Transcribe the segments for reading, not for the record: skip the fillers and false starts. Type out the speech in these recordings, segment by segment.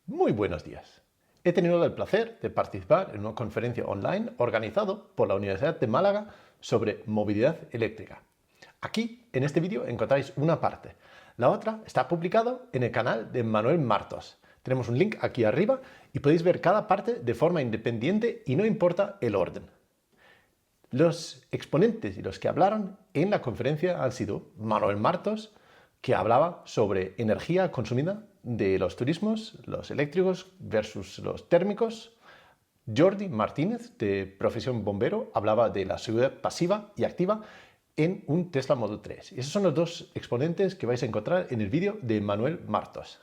Muy buenos días. He tenido el placer de participar en una conferencia online organizado por la Universidad de Málaga sobre movilidad eléctrica. Aquí, en este vídeo, encontráis una parte. La otra está publicada en el canal de Manuel Martos. Tenemos un link aquí arriba y podéis ver cada parte de forma independiente y no importa el orden. Los exponentes y los que hablaron en la conferencia han sido Manuel Martos, que hablaba sobre energía consumida de los turismos, los eléctricos versus los térmicos. Jordi Martínez, de profesión bombero, hablaba de la seguridad pasiva y activa en un Tesla Model 3. Y esos son los dos exponentes que vais a encontrar en el vídeo de Manuel Martos.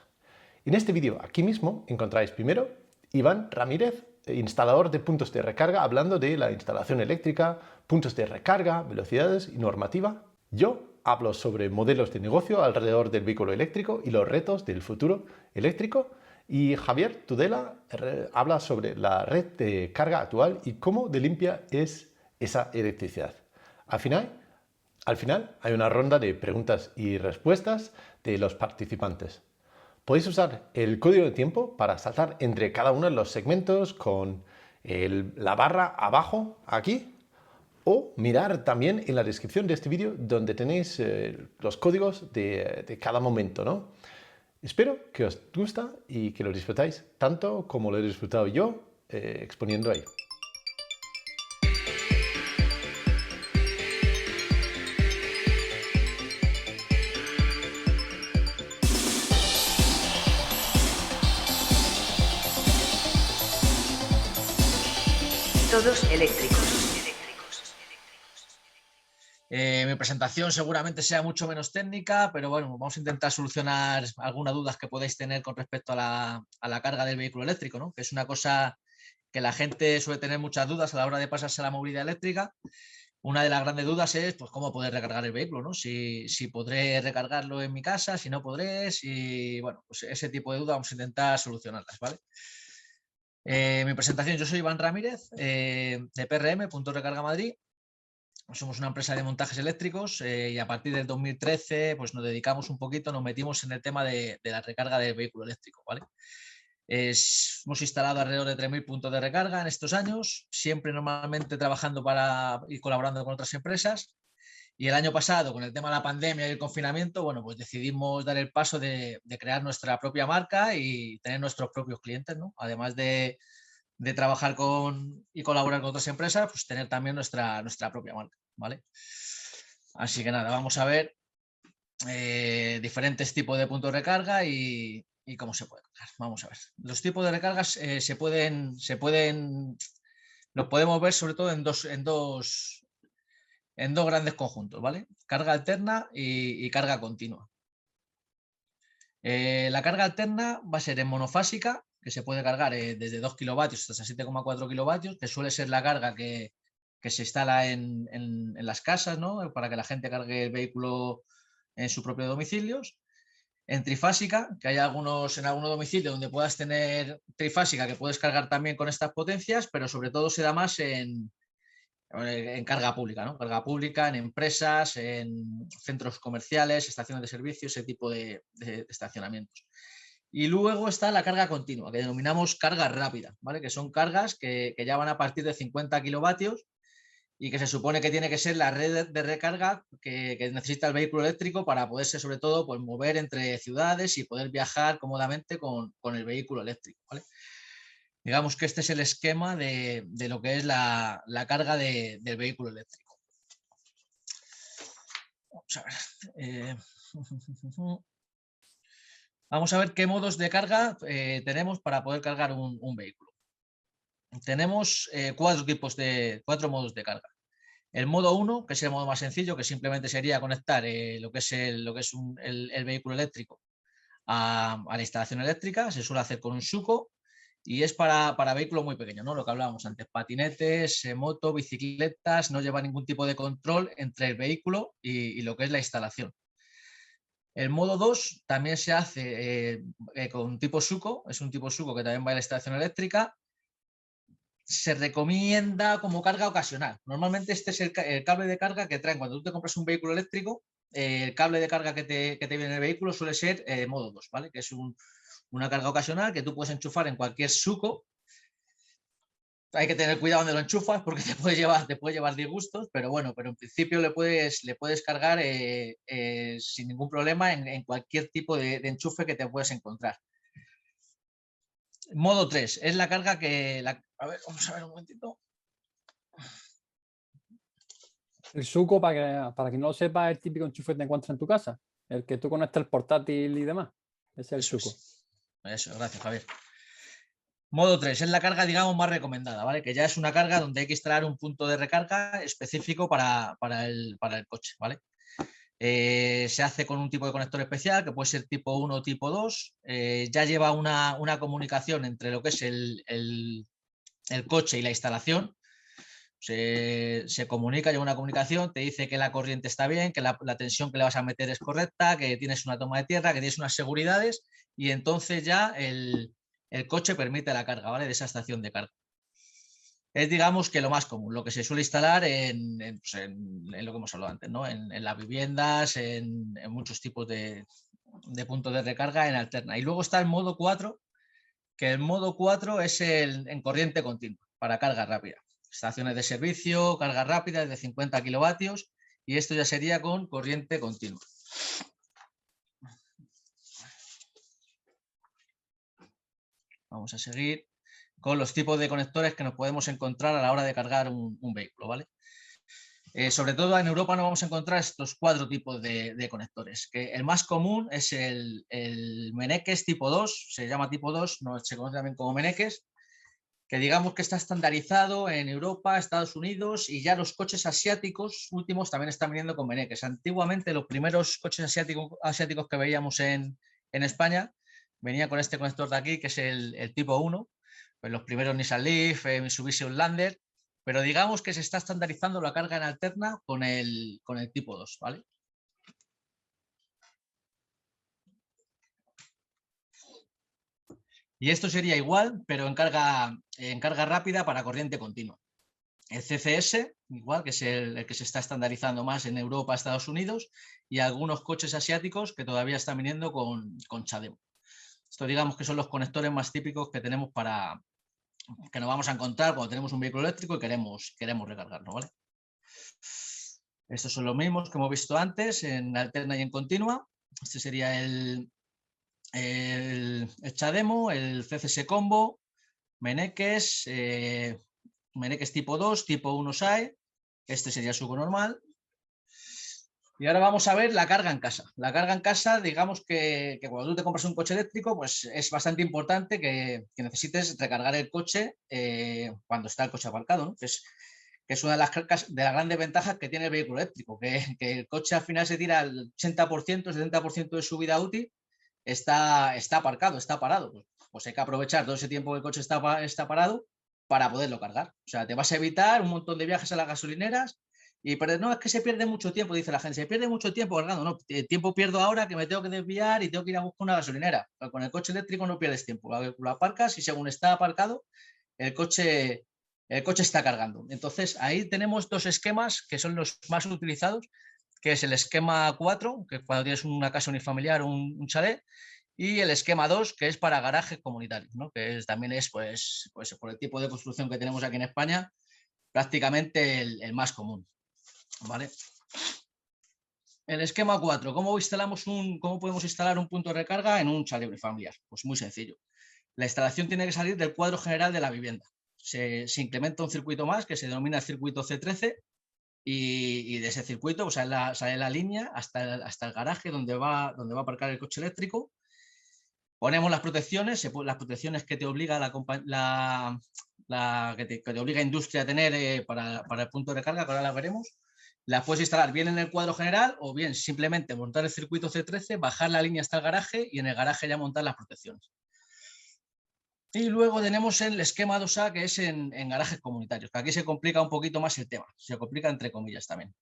En este vídeo, aquí mismo, encontráis primero Iván Ramírez, instalador de puntos de recarga, hablando de la instalación eléctrica, puntos de recarga, velocidades y normativa. Yo hablo sobre modelos de negocio alrededor del vehículo eléctrico y los retos del futuro eléctrico. Y Javier Tudela habla sobre la red de carga actual y cómo de limpia es esa electricidad. Al final hay una ronda de preguntas y respuestas de los participantes. Podéis usar el código de tiempo para saltar entre cada uno de los segmentos con la barra abajo aquí, o mirar también en la descripción de este vídeo donde tenéis los códigos de cada momento, ¿no? Espero que os guste y que lo disfrutáis tanto como lo he disfrutado yo exponiendo ahí. Todos eléctricos. Mi presentación seguramente sea mucho menos técnica, pero bueno, vamos a intentar solucionar algunas dudas que podéis tener con respecto a la carga del vehículo eléctrico, ¿no? Que es una cosa que la gente suele tener muchas dudas a la hora de pasarse a la movilidad eléctrica. Una de las grandes dudas es pues, cómo poder recargar el vehículo, ¿no? Si podré recargarlo en mi casa, si no podré, bueno, pues ese tipo de dudas vamos a intentar solucionarlas, ¿vale? Mi presentación, yo soy Iván Ramírez, de PRM, Punto Recarga Madrid. Somos una empresa de montajes eléctricos y a partir del 2013 pues nos dedicamos un poquito, nos metimos en el tema de la recarga del vehículo eléctrico, ¿vale? Hemos instalado alrededor de 3.000 puntos de recarga en estos años, siempre normalmente trabajando y colaborando con otras empresas. Y el año pasado, con el tema de la pandemia y el confinamiento, bueno, pues decidimos dar el paso de crear nuestra propia marca y tener nuestros propios clientes, ¿no? Además de trabajar y colaborar con otras empresas, pues tener también nuestra propia marca, ¿vale? Así que nada, vamos a ver diferentes tipos de puntos de recarga y cómo se puede cargar. Vamos a ver. Los tipos de recargas los podemos ver sobre todo en dos grandes conjuntos, ¿vale? Carga alterna y carga continua. La carga alterna va a ser en monofásica, que se puede cargar desde 2 kilovatios hasta 7,4 kilovatios, que suele ser la carga que se instala en las casas, ¿no? Para que la gente cargue el vehículo en su propio domicilio. En trifásica, que hay en algunos domicilios donde puedas tener trifásica, que puedes cargar también con estas potencias, pero sobre todo se da más en carga pública, ¿no? Carga pública en empresas, en centros comerciales, estaciones de servicio, ese tipo de estacionamientos. Y luego está la carga continua, que denominamos carga rápida, ¿vale? Que son cargas que ya van a partir de 50 kilovatios y que se supone que tiene que ser la red de recarga que necesita el vehículo eléctrico para poderse, sobre todo, pues, mover entre ciudades y poder viajar cómodamente con el vehículo eléctrico, ¿vale? Digamos que este es el esquema de lo que es la carga del vehículo eléctrico. Vamos a ver. Vamos a ver qué modos de carga tenemos para poder cargar un vehículo. Tenemos cuatro modos de carga. El modo 1, que es el modo más sencillo, que simplemente sería conectar lo que es el vehículo eléctrico a la instalación eléctrica. Se suele hacer con un suco y es para vehículos muy pequeños, ¿no? Lo que hablábamos antes, patinetes, moto, bicicletas, no lleva ningún tipo de control entre el vehículo y lo que es la instalación. El modo 2 también se hace con tipo suco, es un tipo suco que también va a la instalación eléctrica. Se recomienda como carga ocasional. Normalmente este es el cable de carga que traen cuando tú te compras un vehículo eléctrico. El cable de carga que te viene en el vehículo suele ser modo 2, ¿vale? Que es un una carga ocasional que tú puedes enchufar en cualquier suco. Hay que tener cuidado donde lo enchufas porque te puede llevar disgustos, pero bueno, pero en principio le puedes cargar sin ningún problema en cualquier tipo de enchufe que te puedes encontrar. Modo 3 es la carga que... a ver, vamos a ver un momentito. El suco, para quien no lo sepa, es el típico enchufe que te encuentras en tu casa, el que tú conectas el portátil y demás. Ese es el suco. Eso, gracias, Javier. Modo 3 es la carga, digamos, más recomendada, ¿vale? Que ya es una carga donde hay que instalar un punto de recarga específico para el coche, ¿vale? Se hace con un tipo de conector especial que puede ser tipo 1 o tipo 2. Ya lleva una comunicación entre lo que es el coche y la instalación. Se comunica, lleva una comunicación, te dice que la corriente está bien, que la tensión que le vas a meter es correcta, que tienes una toma de tierra, que tienes unas seguridades y entonces ya el coche permite la carga, ¿vale? De esa estación de carga. Es, digamos, que lo más común, lo que se suele instalar en lo que hemos hablado antes, ¿no? En las viviendas, en muchos tipos de puntos de recarga en alterna. Y luego está el modo 4, que el modo 4 es en corriente continua, para carga rápida. Estaciones de servicio, carga rápida de 50 kilovatios y esto ya sería con corriente continua. Vamos a seguir con los tipos de conectores que nos podemos encontrar a la hora de cargar un vehículo, ¿vale? Sobre todo en Europa nos vamos a encontrar estos 4 tipos de conectores. Que el más común es el Meneques tipo 2, se llama tipo 2, no, se conoce también como Meneques, que digamos que está estandarizado en Europa, Estados Unidos y ya los coches asiáticos últimos también están viniendo con Meneques. Antiguamente los primeros coches asiáticos que veíamos en España venían con este conector de aquí, que es el tipo 1, pues los primeros Nissan Leaf, Mitsubishi Outlander, pero digamos que se está estandarizando la carga en alterna con el tipo 2, ¿vale? Y esto sería igual, pero en carga rápida para corriente continua. El CCS, igual, que es el que se está estandarizando más en Europa, Estados Unidos, y algunos coches asiáticos que todavía están viniendo con CHAdeMO. Esto, digamos, que son los conectores más típicos que tenemos que nos vamos a encontrar cuando tenemos un vehículo eléctrico y queremos recargarlo, ¿vale? Estos son los mismos que hemos visto antes en alterna y en continua. Este sería el CHAdeMO, el CCS Combo, Meneques, Meneques tipo 2, tipo 1 SAE, este sería el suco normal. Y ahora vamos a ver la carga en casa. La carga en casa, digamos que cuando tú te compras un coche eléctrico, pues es bastante importante que necesites recargar el coche cuando está el coche aparcado, ¿no? Que es una de las grandes ventajas que tiene el vehículo eléctrico, que el coche al final se tira el 80%, 70% de su vida útil, está aparcado, está parado. Pues hay que aprovechar todo ese tiempo que el coche está parado para poderlo cargar. O sea, te vas a evitar un montón de viajes a las gasolineras. Pero no, es que se pierde mucho tiempo, dice la gente, se pierde mucho tiempo cargando. No, tiempo pierdo ahora que me tengo que desviar y tengo que ir a buscar una gasolinera. Pero con el coche eléctrico no pierdes tiempo, lo aparcas y según está aparcado, el coche está cargando. Entonces ahí tenemos 2 esquemas que son los más utilizados, que es el esquema 4, que es cuando tienes una casa unifamiliar o un chalet, y el esquema 2, que es para garajes comunitarios, ¿no? Que también es, pues por el tipo de construcción que tenemos aquí en España, prácticamente el más común. ¿Vale? El esquema 4, ¿cómo podemos instalar un punto de recarga en un chalet unifamiliar? Pues muy sencillo. La instalación tiene que salir del cuadro general de la vivienda. Se incrementa un circuito más que se denomina el circuito C13 y de ese circuito pues, sale la línea hasta el garaje donde va a aparcar el coche eléctrico. Ponemos las protecciones que te obliga que te obliga industria a tener para el punto de recarga, que ahora las veremos. Las puedes instalar bien en el cuadro general o bien simplemente montar el circuito C13, bajar la línea hasta el garaje y en el garaje ya montar las protecciones. Y luego tenemos el esquema 2A, que es en garajes comunitarios, que aquí se complica un poquito más el tema, se complica entre comillas también.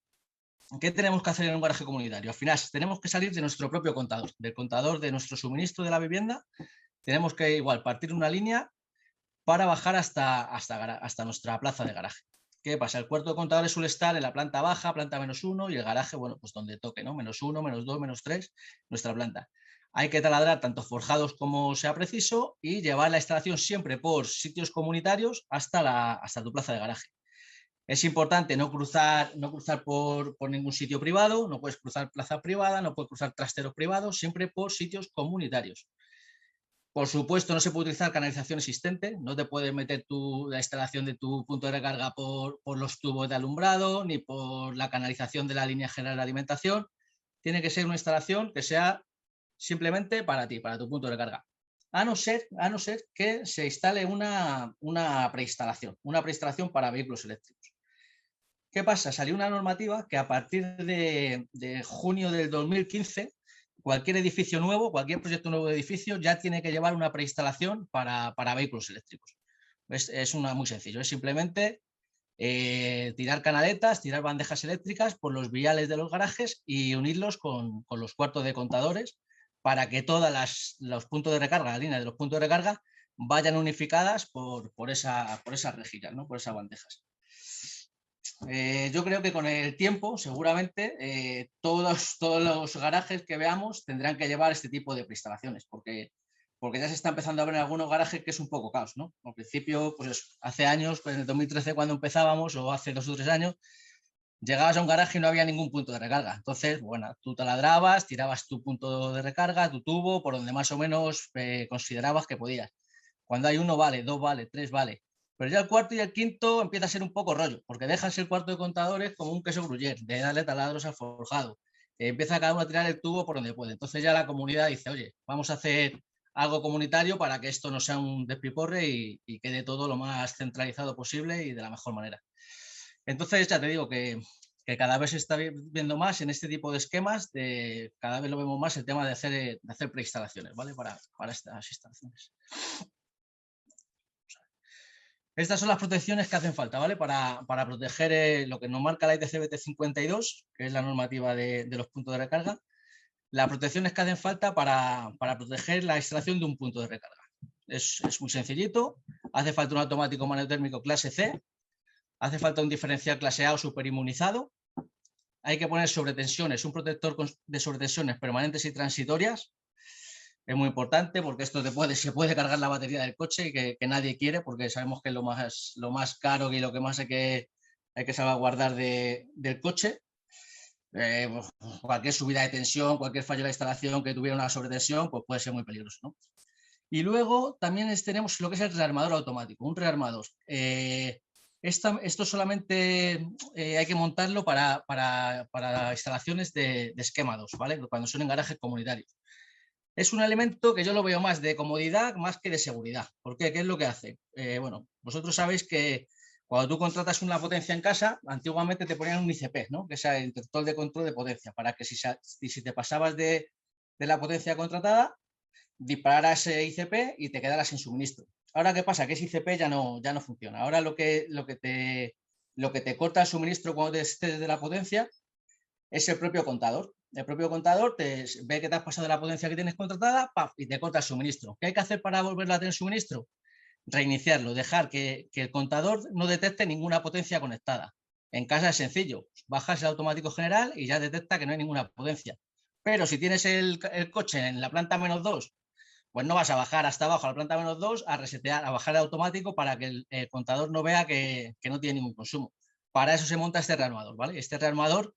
¿Qué tenemos que hacer en un garaje comunitario? Al final tenemos que salir de nuestro propio contador, del contador de nuestro suministro de la vivienda. Tenemos que igual partir una línea para bajar hasta nuestra plaza de garaje. ¿Qué pasa? El cuarto de contadores suele estar en la planta baja, planta -1, y el garaje, bueno, pues donde toque, ¿no? -1, -2, -3, nuestra planta. Hay que taladrar tanto forjados como sea preciso y llevar la instalación siempre por sitios comunitarios hasta tu plaza de garaje. Es importante no cruzar por ningún sitio privado, no puedes cruzar plaza privada, no puedes cruzar trasteros privados, siempre por sitios comunitarios. Por supuesto, no se puede utilizar canalización existente, no te puedes meter la instalación de tu punto de recarga por los tubos de alumbrado, ni por la canalización de la línea general de alimentación. Tiene que ser una instalación que sea simplemente para ti, para tu punto de recarga. A no ser que se instale una preinstalación para vehículos eléctricos. ¿Qué pasa? Salió una normativa que a partir de junio del 2015, cualquier edificio nuevo, cualquier proyecto nuevo de edificio ya tiene que llevar una preinstalación para vehículos eléctricos. Es muy sencillo, es simplemente tirar canaletas, tirar bandejas eléctricas por los viales de los garajes y unirlos con los cuartos de contadores para que todos los puntos de recarga, la línea de los puntos de recarga, vayan unificadas por esas rejillas, ¿no? Por esas bandejas. Yo creo que con el tiempo, seguramente, todos los garajes que veamos tendrán que llevar este tipo de preinstalaciones, porque ya se está empezando a ver en algunos garajes que es un poco caos, ¿no? Al principio, pues hace años, pues en el 2013 cuando empezábamos, o hace 2 o 3 años, llegabas a un garaje y no había ningún punto de recarga. Entonces, bueno, tú taladrabas, tirabas tu punto de recarga, tu tubo, por donde más o menos considerabas que podías. Cuando hay 1 vale, 2 vale, 3 vale. Pero ya el cuarto y el quinto empieza a ser un poco rollo, porque dejas el cuarto de contadores como un queso gruyère, de darle taladros al forjado. Empieza cada uno a tirar el tubo por donde puede. Entonces ya la comunidad dice, oye, vamos a hacer algo comunitario para que esto no sea un despiporre y quede todo lo más centralizado posible y de la mejor manera. Entonces ya te digo que cada vez se está viendo más en este tipo de esquemas, cada vez lo vemos más el tema de hacer preinstalaciones, ¿vale? Para estas instalaciones. Estas son las protecciones que hacen falta, ¿vale? Para proteger lo que nos marca la ITC BT52, que es la normativa de los puntos de recarga. Las protecciones que hacen falta para proteger la instalación de un punto de recarga. Es muy sencillito. Hace falta un automático magnetotérmico clase C. Hace falta un diferencial clase A o superinmunizado. Hay que poner sobretensiones, un protector de sobretensiones permanentes y transitorias. Es muy importante porque esto se puede cargar la batería del coche y que nadie quiere, porque sabemos que es lo más caro y lo que más hay que salvaguardar del coche. Cualquier subida de tensión, cualquier fallo de la instalación que tuviera una sobretensión, pues puede ser muy peligroso, ¿no? Y luego también tenemos lo que es el rearmador automático, un rearmador. Esto solamente hay que montarlo para instalaciones de esquema 2, ¿vale? Cuando son en garajes comunitarios. Es un elemento que yo lo veo más de comodidad más que de seguridad. ¿Por qué? ¿Qué es lo que hace? Bueno, vosotros sabéis que cuando tú contratas una potencia en casa, antiguamente te ponían un ICP, ¿no? Que es el interruptor de control de potencia, para que si te pasabas de la potencia contratada, disparara ese ICP y te quedaras sin suministro. Ahora, ¿qué pasa? Que ese ICP ya no funciona. Ahora lo que te corta el suministro cuando te excedes de la potencia es el propio contador. El propio contador ve que te has pasado de la potencia que tienes contratada, ¡paf!, y te corta el suministro. ¿Qué hay que hacer para volver a tener suministro? Reiniciarlo, dejar que el contador no detecte ninguna potencia conectada. En casa es sencillo, bajas el automático general y ya detecta que no hay ninguna potencia. Pero si tienes el coche en la planta -2, pues no vas a bajar hasta abajo a la planta -2 a resetear, a bajar el automático para que el contador no vea que no tiene ningún consumo. Para eso se monta este rearmador, ¿vale? Este rearmador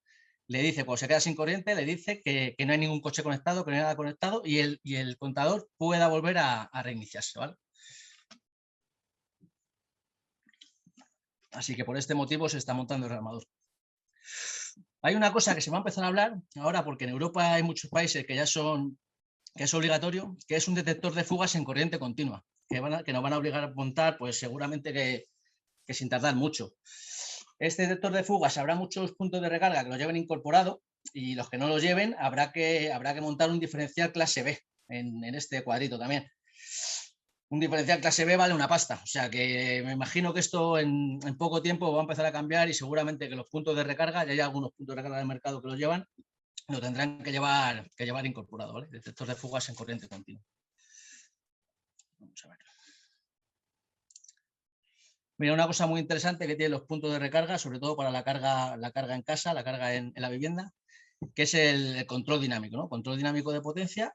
le dice, pues se queda sin corriente, le dice que no hay ningún coche conectado, que no hay nada conectado y el contador pueda volver a reiniciarse, ¿vale? Así que por este motivo se está montando el rearmador. Hay una cosa que se va a empezar a hablar ahora, porque en Europa hay muchos países que es obligatorio, que es un detector de fugas en corriente continua, que nos van a obligar a montar, pues seguramente que sin tardar mucho. Este detector de fugas, habrá muchos puntos de recarga que lo lleven incorporado y los que no lo lleven habrá que montar un diferencial clase B en este cuadrito también. Un diferencial clase B vale una pasta, o sea que me imagino que esto en poco tiempo va a empezar a cambiar y seguramente que los puntos de recarga, ya hay algunos puntos de recarga del mercado que los llevan, lo tendrán que llevar incorporado, ¿vale? Detector de fugas en corriente continua. Vamos a ver. Mira, una cosa muy interesante que tienen los puntos de recarga, sobre todo para la carga en casa, la carga en la vivienda, que es el control dinámico, ¿no? Control dinámico de potencia,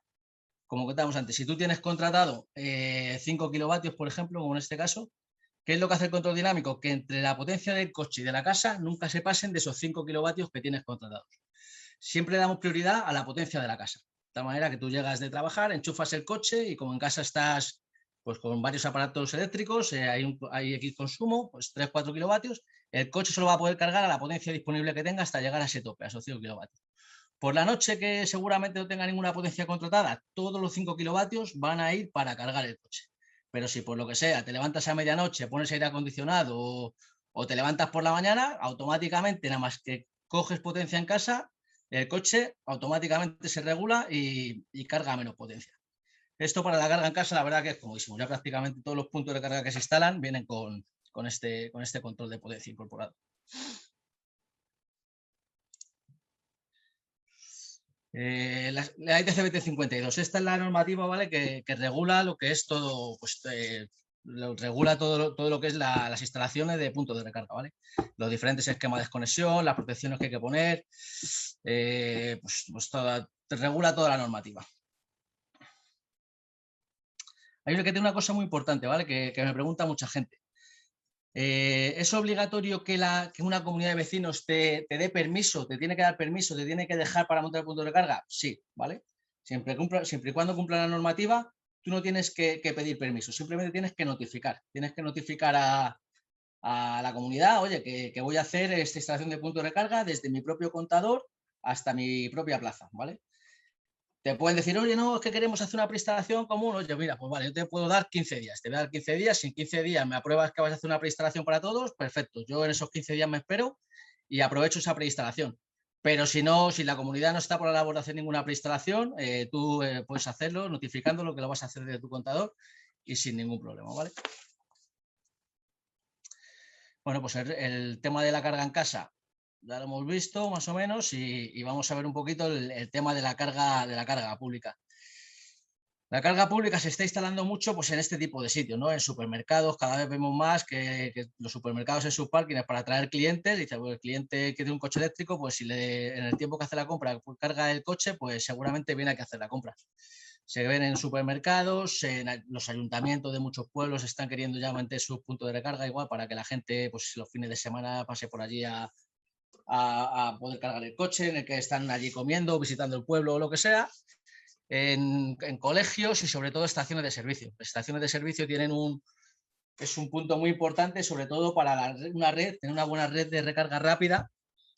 como contábamos antes, si tú tienes contratado 5 kilovatios, por ejemplo, como en este caso, ¿qué es lo que hace el control dinámico? Que entre la potencia del coche y de la casa nunca se pasen de esos 5 kilovatios que tienes contratados. Siempre damos prioridad a la potencia de la casa. De tal manera que tú llegas de trabajar, enchufas el coche y como en casa estás pues con varios aparatos eléctricos, hay X consumo, pues 3-4 kilovatios, el coche solo va a poder cargar a la potencia disponible que tenga hasta llegar a ese tope, a esos 5 kilovatios. Por la noche, que seguramente no tenga ninguna potencia contratada, todos los 5 kilovatios van a ir para cargar el coche. Pero si por lo que sea te levantas a medianoche, pones aire acondicionado o te levantas por la mañana, automáticamente, nada más que coges potencia en casa, el coche automáticamente se regula y carga menos potencia. Esto para la carga en casa, la verdad que es comodísimo. Ya prácticamente todos los puntos de carga que se instalan vienen con este control de potencia incorporado. La ITC 2052, esta es la normativa, ¿vale? que regula lo que es todo, pues, regula todo lo que es las instalaciones de puntos de recarga, ¿vale? Los diferentes esquemas de desconexión, las protecciones que hay que poner, pues regula toda la normativa. Hay que tiene una cosa muy importante, ¿vale? Que me pregunta mucha gente. ¿Es obligatorio que una comunidad de vecinos te dé permiso, te tiene que dar permiso, te tiene que dejar para montar el punto de recarga? Sí, ¿vale? Siempre y cuando cumpla la normativa, tú no tienes que pedir permiso, simplemente tienes que notificar. Tienes que notificar a la comunidad, oye, que voy a hacer esta instalación de punto de recarga desde mi propio contador hasta mi propia plaza, ¿vale? Te pueden decir, oye, no, es que queremos hacer una preinstalación común. Oye, mira, pues vale, yo te puedo dar 15 días. Te voy a dar 15 días. Si en 15 días me apruebas que vas a hacer una preinstalación para todos, perfecto. Yo en esos 15 días me espero y aprovecho esa preinstalación. Pero si no, si la comunidad no está por la labor de hacer ninguna preinstalación, tú puedes hacerlo notificándolo que lo vas a hacer de tu contador y sin ningún problema, ¿vale? Bueno, pues el tema de la carga en casa ya lo hemos visto más o menos y vamos a ver un poquito el tema de la carga pública. La carga pública se está instalando mucho pues, en este tipo de sitios, ¿no? En supermercados, cada vez vemos más que los supermercados en sus parkings para atraer clientes. Dice, pues, el cliente que tiene un coche eléctrico, pues si en el tiempo que hace la compra carga el coche, pues seguramente viene a que hacer la compra. Se ven en supermercados, en los ayuntamientos de muchos pueblos están queriendo ya mantener sus puntos de recarga igual para que la gente pues los fines de semana pase por allí a poder cargar el coche, en el que están allí comiendo, visitando el pueblo o lo que sea. En colegios y sobre todo estaciones de servicio. Las estaciones de servicio es un punto muy importante, sobre todo para tener una buena red de recarga rápida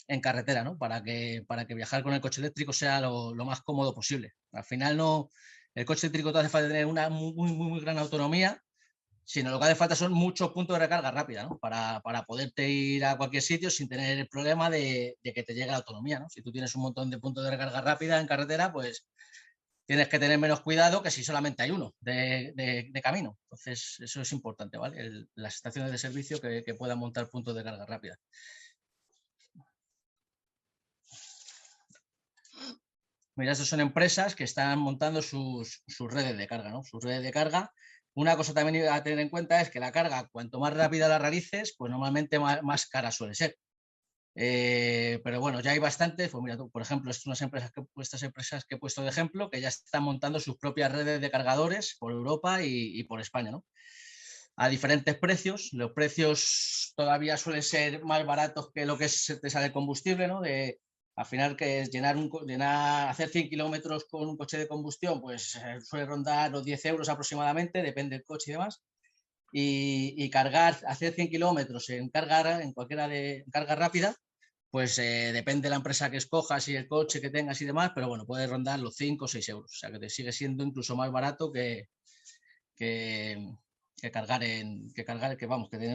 en carretera, ¿no? Para que viajar con el coche eléctrico sea lo más cómodo posible. Al final el coche eléctrico te hace falta tener una muy gran autonomía, sino lo que hace falta son muchos puntos de recarga rápida, ¿no? Para poderte ir a cualquier sitio sin tener el problema de que te llegue la autonomía, ¿no? Si tú tienes un montón de puntos de recarga rápida en carretera, pues tienes que tener menos cuidado que si solamente hay uno de camino. Entonces, eso es importante, ¿vale? Las estaciones de servicio que puedan montar puntos de carga rápida. Mira, estas son empresas que están montando sus redes de carga, ¿no? Sus redes de carga. Una cosa también a tener en cuenta es que la carga, cuanto más rápida la realices, pues normalmente más cara suele ser. Pero bueno, ya hay bastantes, pues mira, por ejemplo, estas empresas que he puesto de ejemplo, que ya están montando sus propias redes de cargadores por Europa y por España, ¿no? A diferentes precios. Los precios todavía suelen ser más baratos que lo que te sale el combustible, ¿no? Al final, que es hacer 100 kilómetros con un coche de combustión, pues suele rondar los 10 euros aproximadamente, depende del coche y demás. Y hacer 100 kilómetros en cualquiera de carga rápida, pues depende de la empresa que escojas y el coche que tengas y demás, pero bueno, puede rondar los 5 o 6 euros. O sea que te sigue siendo incluso más barato que tener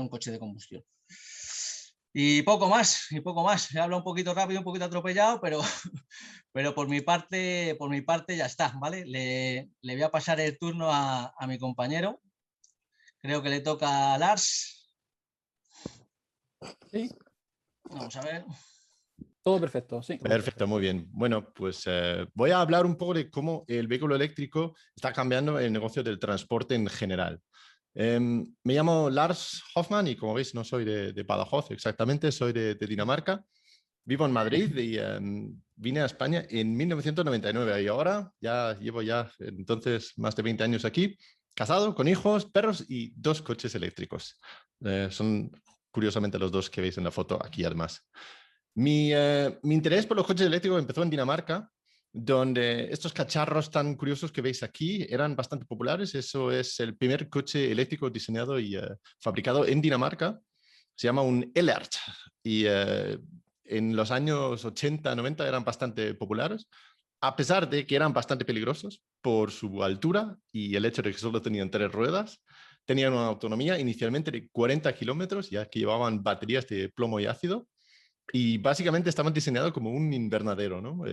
un coche de combustión. Y poco más. He hablado un poquito rápido, un poquito atropellado, pero por mi parte ya está, ¿vale? Le voy a pasar el turno a mi compañero. Creo que le toca a Lars. Sí. Vamos a ver. Todo perfecto, sí. Perfecto, muy bien. Bueno, pues voy a hablar un poco de cómo el vehículo eléctrico está cambiando el negocio del transporte en general. Me llamo Lars Hoffmann y como veis no soy de Badajoz exactamente, soy de Dinamarca. Vivo en Madrid y vine a España en 1999 y ahora llevo entonces más de 20 años aquí, casado, con hijos, perros y 2 coches eléctricos. Son curiosamente los 2 que veis en la foto aquí además. Mi interés por los coches eléctricos empezó en Dinamarca, donde estos cacharros tan curiosos que veis aquí eran bastante populares. Eso es el primer coche eléctrico diseñado y fabricado en Dinamarca. Se llama un Elert y en los años 80, 90 eran bastante populares, a pesar de que eran bastante peligrosos por su altura y el hecho de que solo tenían 3 ruedas. Tenían una autonomía inicialmente de 40 kilómetros, ya que llevaban baterías de plomo y ácido. Y básicamente estaban diseñados como un invernadero, ¿no?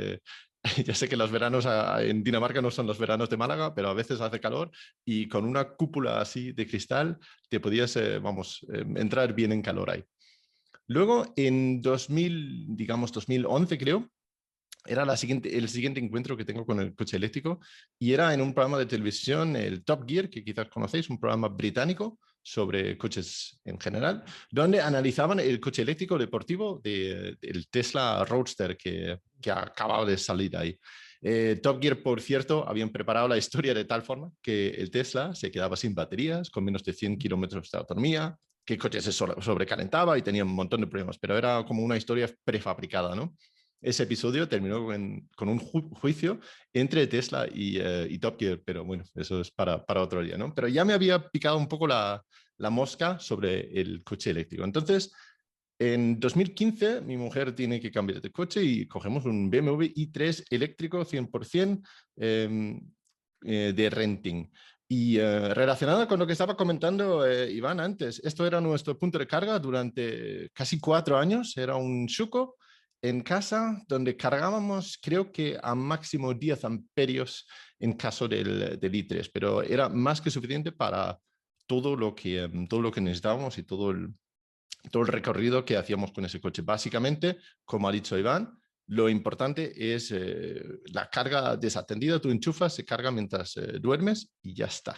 Ya sé que los veranos en Dinamarca no son los veranos de Málaga, pero a veces hace calor y con una cúpula así de cristal te podías, entrar bien en calor ahí. Luego, en 2011 creo, era el siguiente encuentro que tengo con el coche eléctrico y era en un programa de televisión, el Top Gear, que quizás conocéis, un programa británico sobre coches en general, donde analizaban el coche eléctrico deportivo del Tesla Roadster que acababa de salir ahí. Top Gear, por cierto, habían preparado la historia de tal forma que el Tesla se quedaba sin baterías, con menos de 100 kilómetros de autonomía, que el coche se sobrecalentaba y tenía un montón de problemas, pero era como una historia prefabricada, ¿no? Ese episodio terminó con un juicio entre Tesla y Top Gear, pero bueno, eso es para otro día, ¿no? Pero ya me había picado un poco la mosca sobre el coche eléctrico. Entonces, en 2015, mi mujer tiene que cambiar de coche y cogemos un BMW i3 eléctrico 100% de renting. Y relacionado con lo que estaba comentando Iván antes, esto era nuestro punto de carga durante casi 4 años. Era un Schuko en casa donde cargábamos creo que a máximo 10 amperios en caso del i3, pero era más que suficiente para todo lo que necesitábamos y todo el recorrido que hacíamos con ese coche. Básicamente, como ha dicho Iván, lo importante es la carga desatendida. Tú enchufas, se carga mientras duermes y ya está.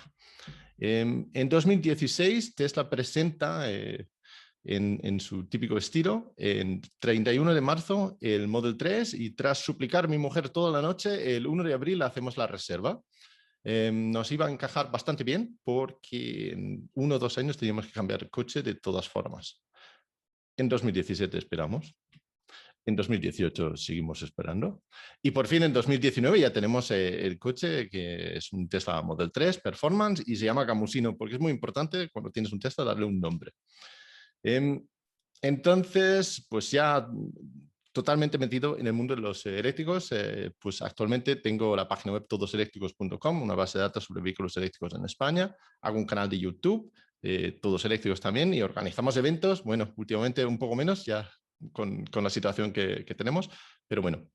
En 2016, Tesla presenta en su típico estilo, en 31 de marzo, el Model 3 y tras suplicar a mi mujer toda la noche, el 1 de abril hacemos la reserva. Nos iba a encajar bastante bien porque en 1 o 2 años teníamos que cambiar el coche de todas formas. En 2017 esperamos. En 2018 seguimos esperando. Y por fin en 2019 ya tenemos el coche que es un Tesla Model 3 Performance y se llama Gamusino porque es muy importante cuando tienes un Tesla darle un nombre. Entonces, pues ya totalmente metido en el mundo de los eléctricos, pues actualmente tengo la página web todoseléctricos.com, una base de datos sobre vehículos eléctricos en España, hago un canal de YouTube, Todos Eléctricos también, y organizamos eventos, bueno, últimamente un poco menos ya con la situación que tenemos, pero bueno.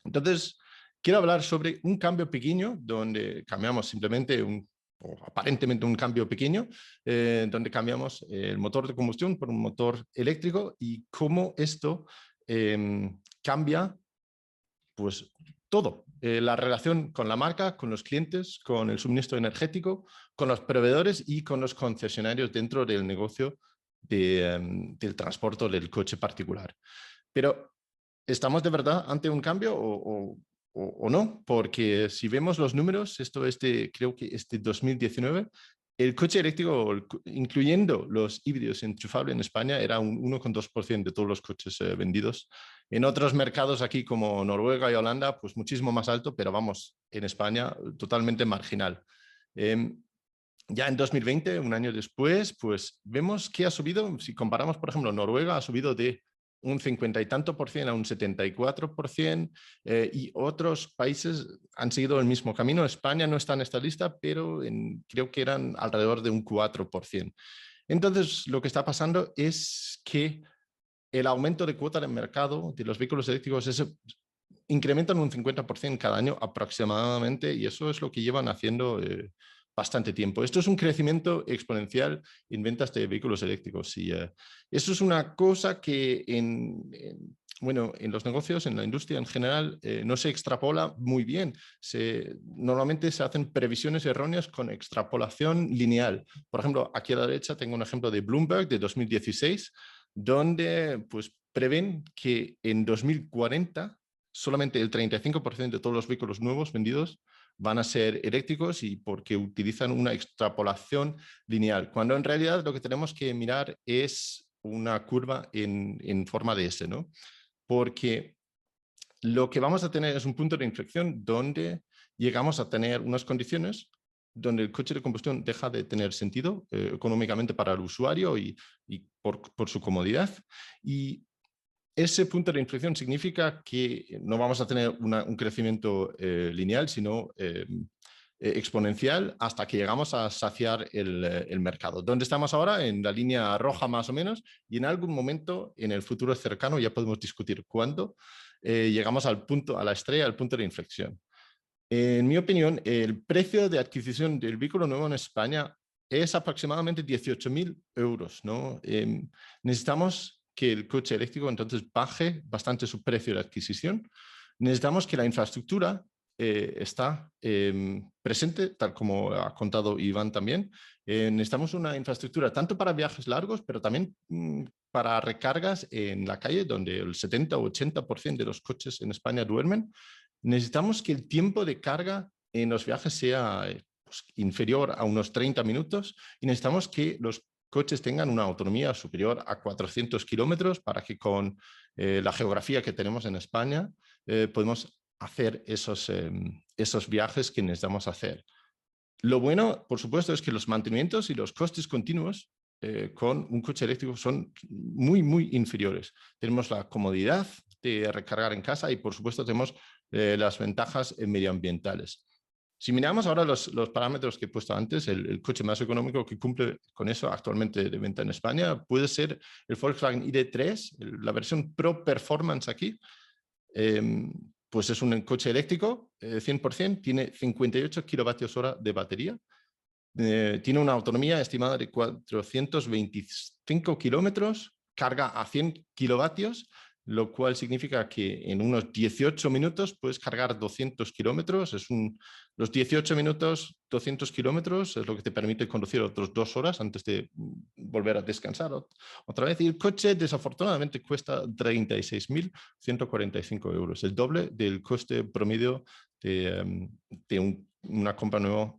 Entonces, quiero hablar sobre un cambio pequeño donde cambiamos simplemente o aparentemente un cambio pequeño, donde cambiamos el motor de combustión por un motor eléctrico y cómo esto cambia pues todo. La relación con la marca, con los clientes, con el suministro energético, con los proveedores y con los concesionarios dentro del negocio del transporte del coche particular. Pero, ¿estamos de verdad ante un cambio o no? Porque si vemos los números, esto es creo que es de 2019, el coche eléctrico, incluyendo los híbridos enchufables en España, era un 1,2% de todos los coches vendidos. En otros mercados aquí como Noruega y Holanda, pues muchísimo más alto, pero vamos, en España totalmente marginal. Ya en 2020, un año después, pues vemos que ha subido, si comparamos, por ejemplo, Noruega ha subido de un 50 y tanto por cien a un 74%, y otros países han seguido el mismo camino. España no está en esta lista, pero creo que eran alrededor de un 4%. Entonces, lo que está pasando es que el aumento de cuota de mercado de los vehículos eléctricos incrementan un 50% cada año aproximadamente, y eso es lo que llevan haciendo bastante tiempo. Esto es un crecimiento exponencial en ventas de vehículos eléctricos y eso es una cosa que bueno, en los negocios, en la industria en general, no se extrapola muy bien. Normalmente se hacen previsiones erróneas con extrapolación lineal. Por ejemplo, aquí a la derecha tengo un ejemplo de Bloomberg de 2016, donde pues prevén que en 2040 solamente el 35% de todos los vehículos nuevos vendidos van a ser eléctricos y porque utilizan una extrapolación lineal, cuando en realidad lo que tenemos que mirar es una curva en forma de S, ¿no? Porque lo que vamos a tener es un punto de inflexión donde llegamos a tener unas condiciones donde el coche de combustión deja de tener sentido económicamente para el usuario y por su comodidad. Y ese punto de inflexión significa que no vamos a tener un crecimiento lineal, sino exponencial hasta que llegamos a saciar el mercado. ¿Dónde estamos ahora? En la línea roja más o menos, y en algún momento en el futuro cercano, ya podemos discutir cuándo, llegamos al punto, a la estrella, al punto de inflexión. En mi opinión, el precio de adquisición del vehículo nuevo en España es aproximadamente 18.000 euros, ¿no? Necesitamos que el coche eléctrico entonces baje bastante su precio de adquisición. Necesitamos que la infraestructura está presente, tal como ha contado Iván también. Necesitamos una infraestructura tanto para viajes largos, pero también para recargas en la calle, donde el 70 o 80% de los coches en España duermen. Necesitamos que el tiempo de carga en los viajes sea pues, inferior a unos 30 minutos y necesitamos que los coches tengan una autonomía superior a 400 kilómetros para que con la geografía que tenemos en España podemos hacer esos viajes que necesitamos hacer. Lo bueno, por supuesto, es que los mantenimientos y los costes continuos con un coche eléctrico son muy, muy inferiores. Tenemos la comodidad de recargar en casa y, por supuesto, tenemos las ventajas medioambientales. Si miramos ahora los parámetros que he puesto antes, el coche más económico que cumple con eso actualmente de venta en España puede ser el Volkswagen ID.3, la versión Pro Performance aquí. Pues es un coche eléctrico 100%, tiene 58 kilovatios hora de batería, tiene una autonomía estimada de 425 kilómetros, carga a 100 kilovatios, lo cual significa que en unos 18 minutos puedes cargar 200 kilómetros. Los 18 minutos, 200 kilómetros es lo que te permite conducir otras 2 horas antes de volver a descansar otra vez. Y el coche desafortunadamente cuesta 36.145 euros, el doble del coste promedio de una compra nueva.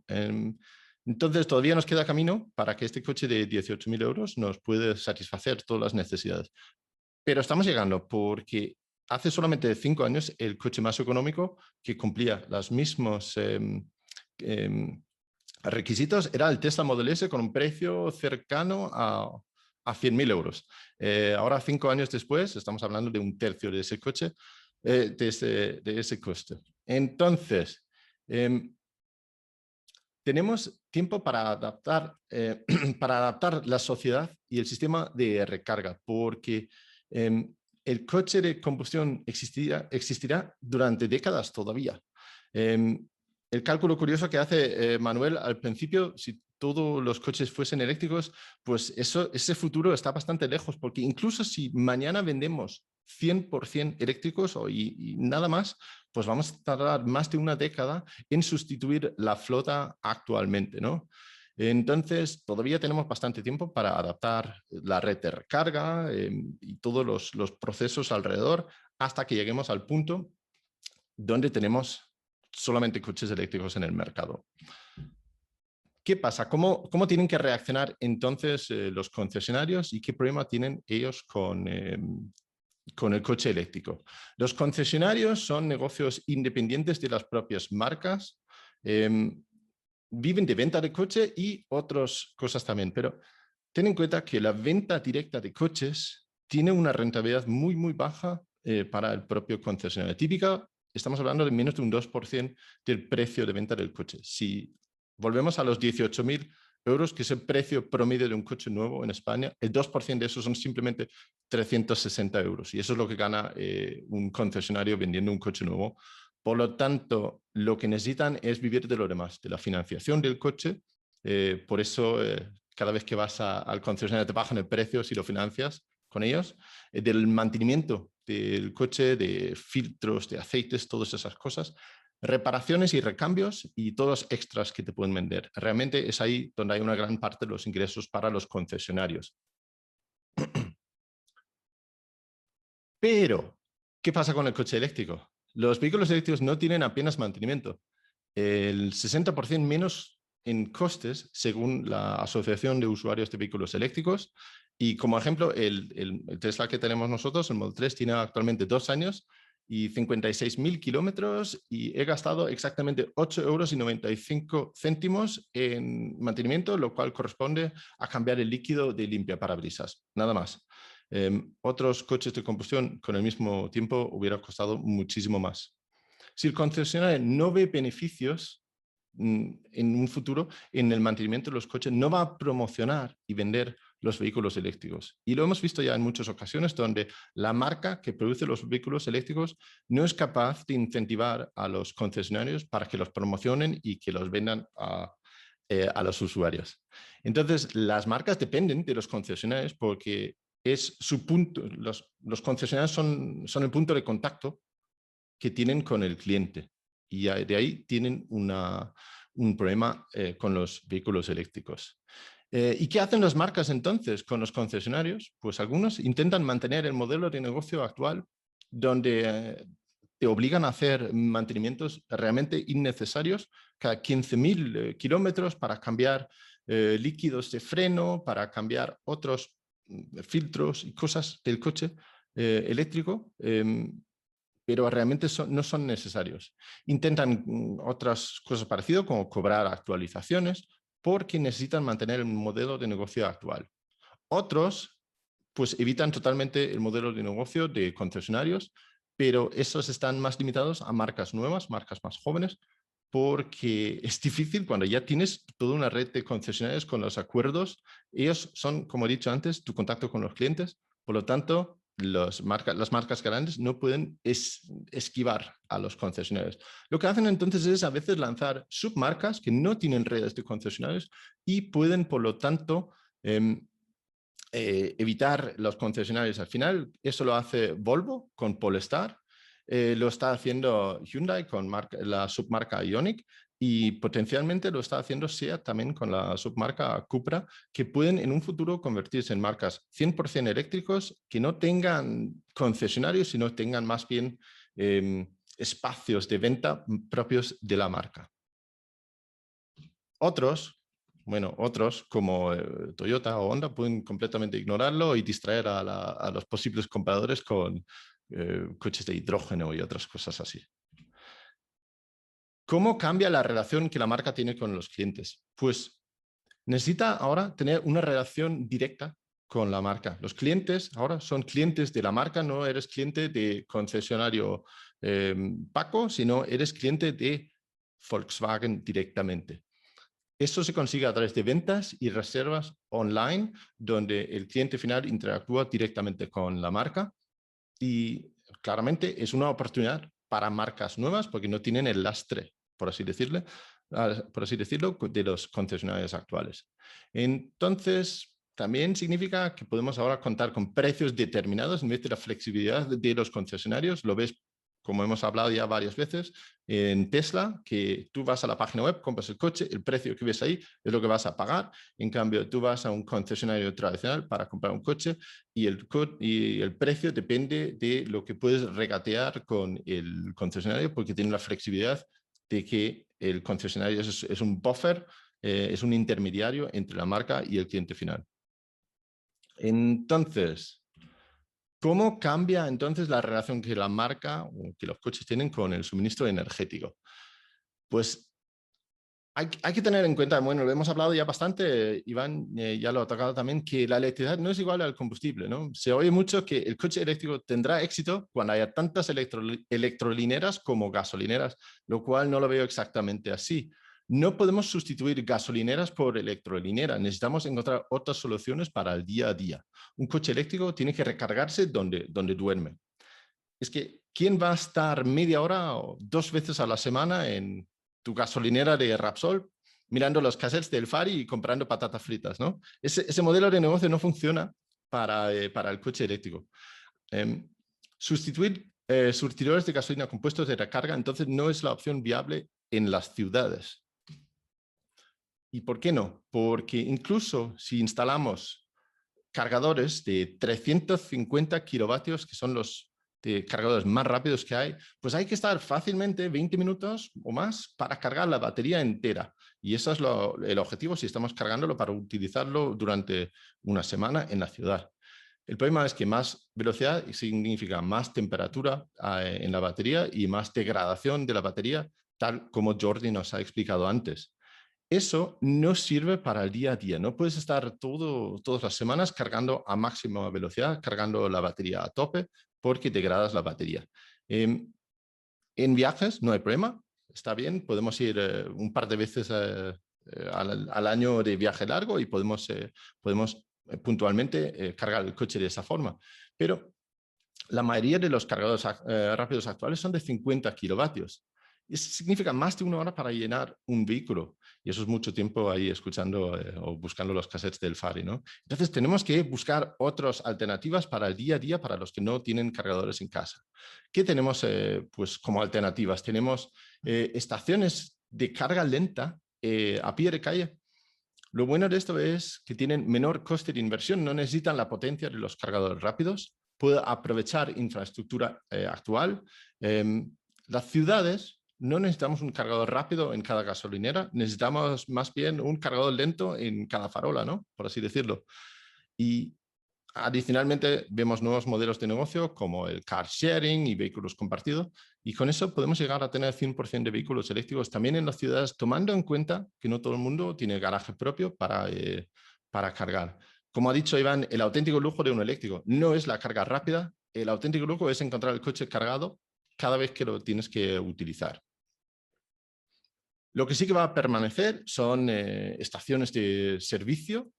Entonces todavía nos queda camino para que este coche de 18.000 euros nos pueda satisfacer todas las necesidades. Pero estamos llegando porque hace solamente 5 años el coche más económico que cumplía los mismos requisitos era el Tesla Model S con un precio cercano a 100.000 euros. Ahora, 5 años después, estamos hablando de un tercio de ese coche, de ese coste. Entonces, tenemos tiempo para adaptar la sociedad y el sistema de recarga, porque el coche de combustión existirá durante décadas todavía. El cálculo curioso que hace Manuel al principio, si todos los coches fuesen eléctricos, pues ese futuro está bastante lejos, porque incluso si mañana vendemos 100% eléctricos y nada más, pues vamos a tardar más de una década en sustituir la flota actualmente, ¿no? Entonces, todavía tenemos bastante tiempo para adaptar la red de recarga y todos los procesos alrededor hasta que lleguemos al punto donde tenemos solamente coches eléctricos en el mercado. ¿Qué pasa? ¿Cómo tienen que reaccionar entonces los concesionarios y qué problema tienen ellos con el coche eléctrico? Los concesionarios son negocios independientes de las propias marcas. Viven de venta de coche y otras cosas también, pero ten en cuenta que la venta directa de coches tiene una rentabilidad muy, muy baja para el propio concesionario. Típica, estamos hablando de menos de un 2% del precio de venta del coche. Si volvemos a los 18.000 euros, que es el precio promedio de un coche nuevo en España, el 2% de eso son simplemente 360 euros. Y eso es lo que gana un concesionario vendiendo un coche nuevo. Por lo tanto, lo que necesitan es vivir de lo demás, de la financiación del coche. Por eso, cada vez que vas al concesionario te bajan el precio si lo financias con ellos, del mantenimiento del coche, de filtros, de aceites, todas esas cosas, reparaciones y recambios y todos los extras que te pueden vender. Realmente es ahí donde hay una gran parte de los ingresos para los concesionarios. Pero, ¿qué pasa con el coche eléctrico? Los vehículos eléctricos no tienen apenas mantenimiento. El 60% menos en costes, según la Asociación de Usuarios de Vehículos Eléctricos. Y como ejemplo, el Tesla que tenemos nosotros, el Model 3, tiene actualmente 2 años y 56.000 kilómetros y he gastado exactamente 8,95 € en mantenimiento, lo cual corresponde a cambiar el líquido de limpiaparabrisas, nada más. Otros coches de combustión con el mismo tiempo hubiera costado muchísimo más. Si el concesionario no ve beneficios en un futuro en el mantenimiento de los coches, no va a promocionar y vender los vehículos eléctricos. Y lo hemos visto ya en muchas ocasiones donde la marca que produce los vehículos eléctricos no es capaz de incentivar a los concesionarios para que los promocionen y que los vendan a los usuarios. Entonces, las marcas dependen de los concesionarios porque es su punto, los concesionarios son el punto de contacto que tienen con el cliente y de ahí tienen un problema con los vehículos eléctricos. ¿Y qué hacen las marcas entonces con los concesionarios? Pues algunos intentan mantener el modelo de negocio actual donde te obligan a hacer mantenimientos realmente innecesarios cada 15.000 kilómetros para cambiar líquidos de freno, para cambiar otros filtros y cosas del coche eléctrico, pero realmente no son necesarios. Intentan otras cosas parecidas, como cobrar actualizaciones, porque necesitan mantener el modelo de negocio actual. Otros, pues evitan totalmente el modelo de negocio de concesionarios, pero esos están más limitados a marcas nuevas, marcas más jóvenes, porque es difícil cuando ya tienes toda una red de concesionarios con los acuerdos. Ellos son, como he dicho antes, tu contacto con los clientes. Por lo tanto, las marcas grandes no pueden esquivar a los concesionarios. Lo que hacen entonces es a veces lanzar submarcas que no tienen redes de concesionarios y pueden, por lo tanto, evitar los concesionarios. Al final, eso lo hace Volvo con Polestar, lo está haciendo Hyundai con la submarca Ioniq y potencialmente lo está haciendo SEAT también con la submarca Cupra, que pueden en un futuro convertirse en marcas 100% eléctricos que no tengan concesionarios, sino tengan más bien espacios de venta propios de la marca. Otros como Toyota o Honda pueden completamente ignorarlo y distraer a los posibles compradores con coches de hidrógeno y otras cosas así. ¿Cómo cambia la relación que la marca tiene con los clientes? Pues necesita ahora tener una relación directa con la marca. Los clientes ahora son clientes de la marca, no eres cliente de concesionario Paco, sino eres cliente de Volkswagen directamente. Esto se consigue a través de ventas y reservas online, donde el cliente final interactúa directamente con la marca y claramente es una oportunidad para marcas nuevas porque no tienen el lastre, por así decirlo, de los concesionarios actuales. Entonces, también significa que podemos ahora contar con precios determinados en vez de la flexibilidad de los concesionarios. Lo ves, como hemos hablado ya varias veces, en Tesla, que tú vas a la página web, compras el coche, el precio que ves ahí es lo que vas a pagar. En cambio, tú vas a un concesionario tradicional para comprar un coche y el precio depende de lo que puedes regatear con el concesionario, porque tiene la flexibilidad de que el concesionario es un buffer, es un intermediario entre la marca y el cliente final. Entonces, ¿cómo cambia entonces la relación que la marca o que los coches tienen con el suministro energético? Pues hay que tener en cuenta, bueno, lo hemos hablado ya bastante, Iván ya lo ha tocado también, que la electricidad no es igual al combustible, ¿no? Se oye mucho que el coche eléctrico tendrá éxito cuando haya tantas electrolineras como gasolineras, lo cual no lo veo exactamente así. No podemos sustituir gasolineras por electrolineras, necesitamos encontrar otras soluciones para el día a día. Un coche eléctrico tiene que recargarse donde duerme. Es que, ¿quién va a estar media hora o 2 veces a la semana en tu gasolinera de Repsol mirando los cassettes del Fari y comprando patatas fritas, ¿no? Ese modelo de negocio no funciona para el coche eléctrico. Sustituir surtidores de gasolina con puestos de recarga entonces no es la opción viable en las ciudades. ¿Y por qué no? Porque incluso si instalamos cargadores de 350 kilovatios, que son los de cargadores más rápidos que hay, pues hay que estar fácilmente 20 minutos o más para cargar la batería entera. Y eso es el objetivo si estamos cargándolo para utilizarlo durante una semana en la ciudad. El problema es que más velocidad significa más temperatura en la batería y más degradación de la batería, tal como Jordi nos ha explicado antes. Eso no sirve para el día a día. No puedes estar todas las semanas cargando a máxima velocidad, cargando la batería a tope, porque degradas la batería. En viajes no hay problema, está bien, podemos ir un par de veces al año de viaje largo y podemos puntualmente cargar el coche de esa forma. Pero la mayoría de los cargadores rápidos actuales son de 50 kilovatios. Eso significa más de 1 hora para llenar un vehículo. Y eso es mucho tiempo ahí escuchando o buscando los cassettes del Fari, ¿no? Entonces tenemos que buscar otras alternativas para el día a día para los que no tienen cargadores en casa. ¿Qué tenemos pues como alternativas? Tenemos estaciones de carga lenta a pie de calle. Lo bueno de esto es que tienen menor coste de inversión, no necesitan la potencia de los cargadores rápidos, pueden aprovechar infraestructura actual. Las ciudades no necesitamos un cargador rápido en cada gasolinera, necesitamos más bien un cargador lento en cada farola, ¿no? Por así decirlo. Y adicionalmente vemos nuevos modelos de negocio como el car sharing y vehículos compartidos, y con eso podemos llegar a tener 100% de vehículos eléctricos también en las ciudades, tomando en cuenta que no todo el mundo tiene garaje propio para cargar. Como ha dicho Iván, el auténtico lujo de un eléctrico no es la carga rápida, el auténtico lujo es encontrar el coche cargado cada vez que lo tienes que utilizar. Lo que sí que va a permanecer son estaciones de servicio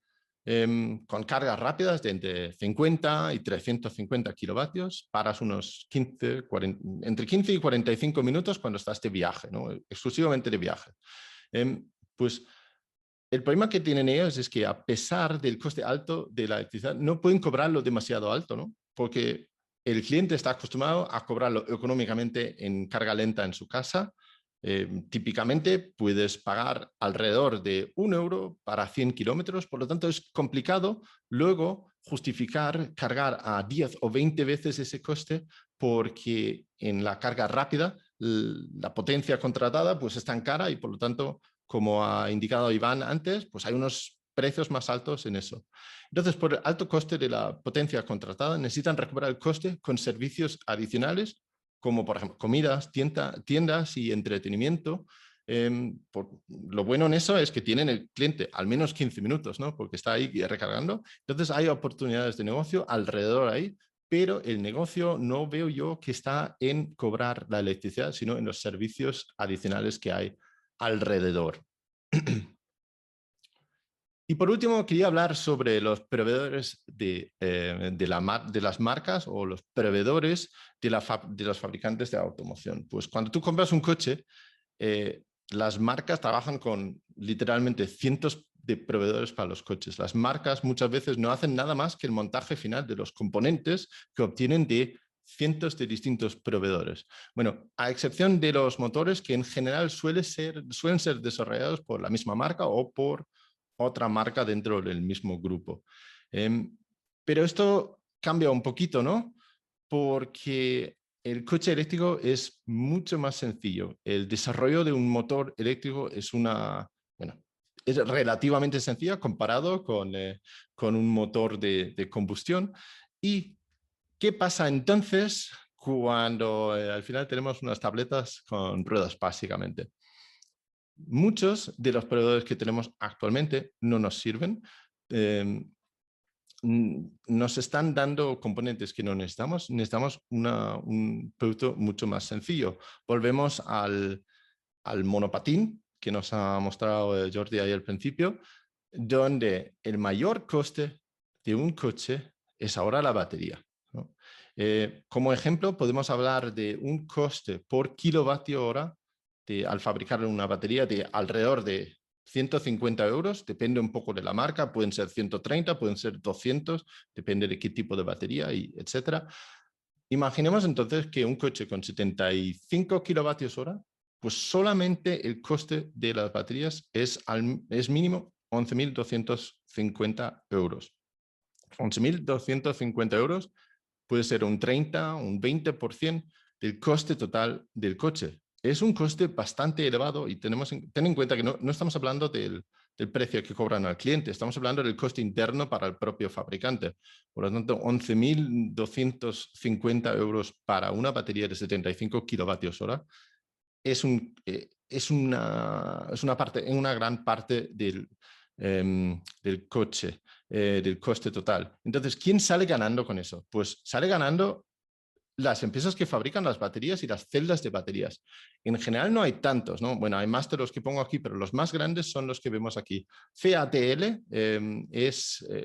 con cargas rápidas de entre 50 y 350 kilovatios, paras unos entre 15 y 45 minutos cuando estás de viaje, ¿no? Exclusivamente de viaje. Pues el problema que tienen ellos es que a pesar del coste alto de la electricidad, no pueden cobrarlo demasiado alto, ¿no? Porque el cliente está acostumbrado a cobrarlo económicamente en carga lenta en su casa. Típicamente puedes pagar alrededor de 1 euro para 100 kilómetros, por lo tanto es complicado luego justificar cargar a 10 o 20 veces ese coste, porque en la carga rápida la potencia contratada pues es tan cara y por lo tanto, como ha indicado Iván antes, pues hay unos precios más altos en eso. Entonces, por el alto coste de la potencia contratada, necesitan recuperar el coste con servicios adicionales como por ejemplo comidas, tiendas y entretenimiento. Lo bueno en eso es que tienen el cliente al menos 15 minutos, ¿no? Porque está ahí recargando. Entonces hay oportunidades de negocio alrededor ahí, pero el negocio no veo yo que está en cobrar la electricidad, sino en los servicios adicionales que hay alrededor. Y por último, quería hablar sobre los proveedores de las marcas o los proveedores de los fabricantes de automoción. Pues cuando tú compras un coche, las marcas trabajan con literalmente cientos de proveedores para los coches. Las marcas muchas veces no hacen nada más que el montaje final de los componentes que obtienen de cientos de distintos proveedores. Bueno, a excepción de los motores que en general suelen ser desarrollados por la misma marca o por otra marca dentro del mismo grupo. Pero esto cambia un poquito, ¿no? Porque el coche eléctrico es mucho más sencillo. El desarrollo de un motor eléctrico es relativamente sencilla comparado con un motor de combustión. ¿Y qué pasa entonces cuando al final tenemos unas tabletas con ruedas, básicamente? Muchos de los proveedores que tenemos actualmente no nos sirven. Nos están dando componentes que no necesitamos. Necesitamos un producto mucho más sencillo. Volvemos al monopatín que nos ha mostrado Jordi ahí al principio, donde el mayor coste de un coche es ahora la batería, ¿no? Como ejemplo, podemos hablar de un coste por kilovatio hora al fabricar una batería de alrededor de 150 euros, depende un poco de la marca, pueden ser 130, pueden ser 200, depende de qué tipo de batería, etc. Imaginemos entonces que un coche con 75 kilovatios hora, pues solamente el coste de las baterías es mínimo 11.250 euros. 11.250 euros puede ser un 30, un 20% del coste total del coche. Es un coste bastante elevado y ten en cuenta que no estamos hablando del precio que cobran al cliente, estamos hablando del coste interno para el propio fabricante. Por lo tanto, 11.250 euros para una batería de 75 kilovatios hora es una gran parte del coche, del coste total. Entonces, ¿quién sale ganando con eso? Pues sale ganando las empresas que fabrican las baterías y las celdas de baterías. En general no hay tantos, ¿no? Bueno, hay más de los que pongo aquí, pero los más grandes son los que vemos aquí. CATL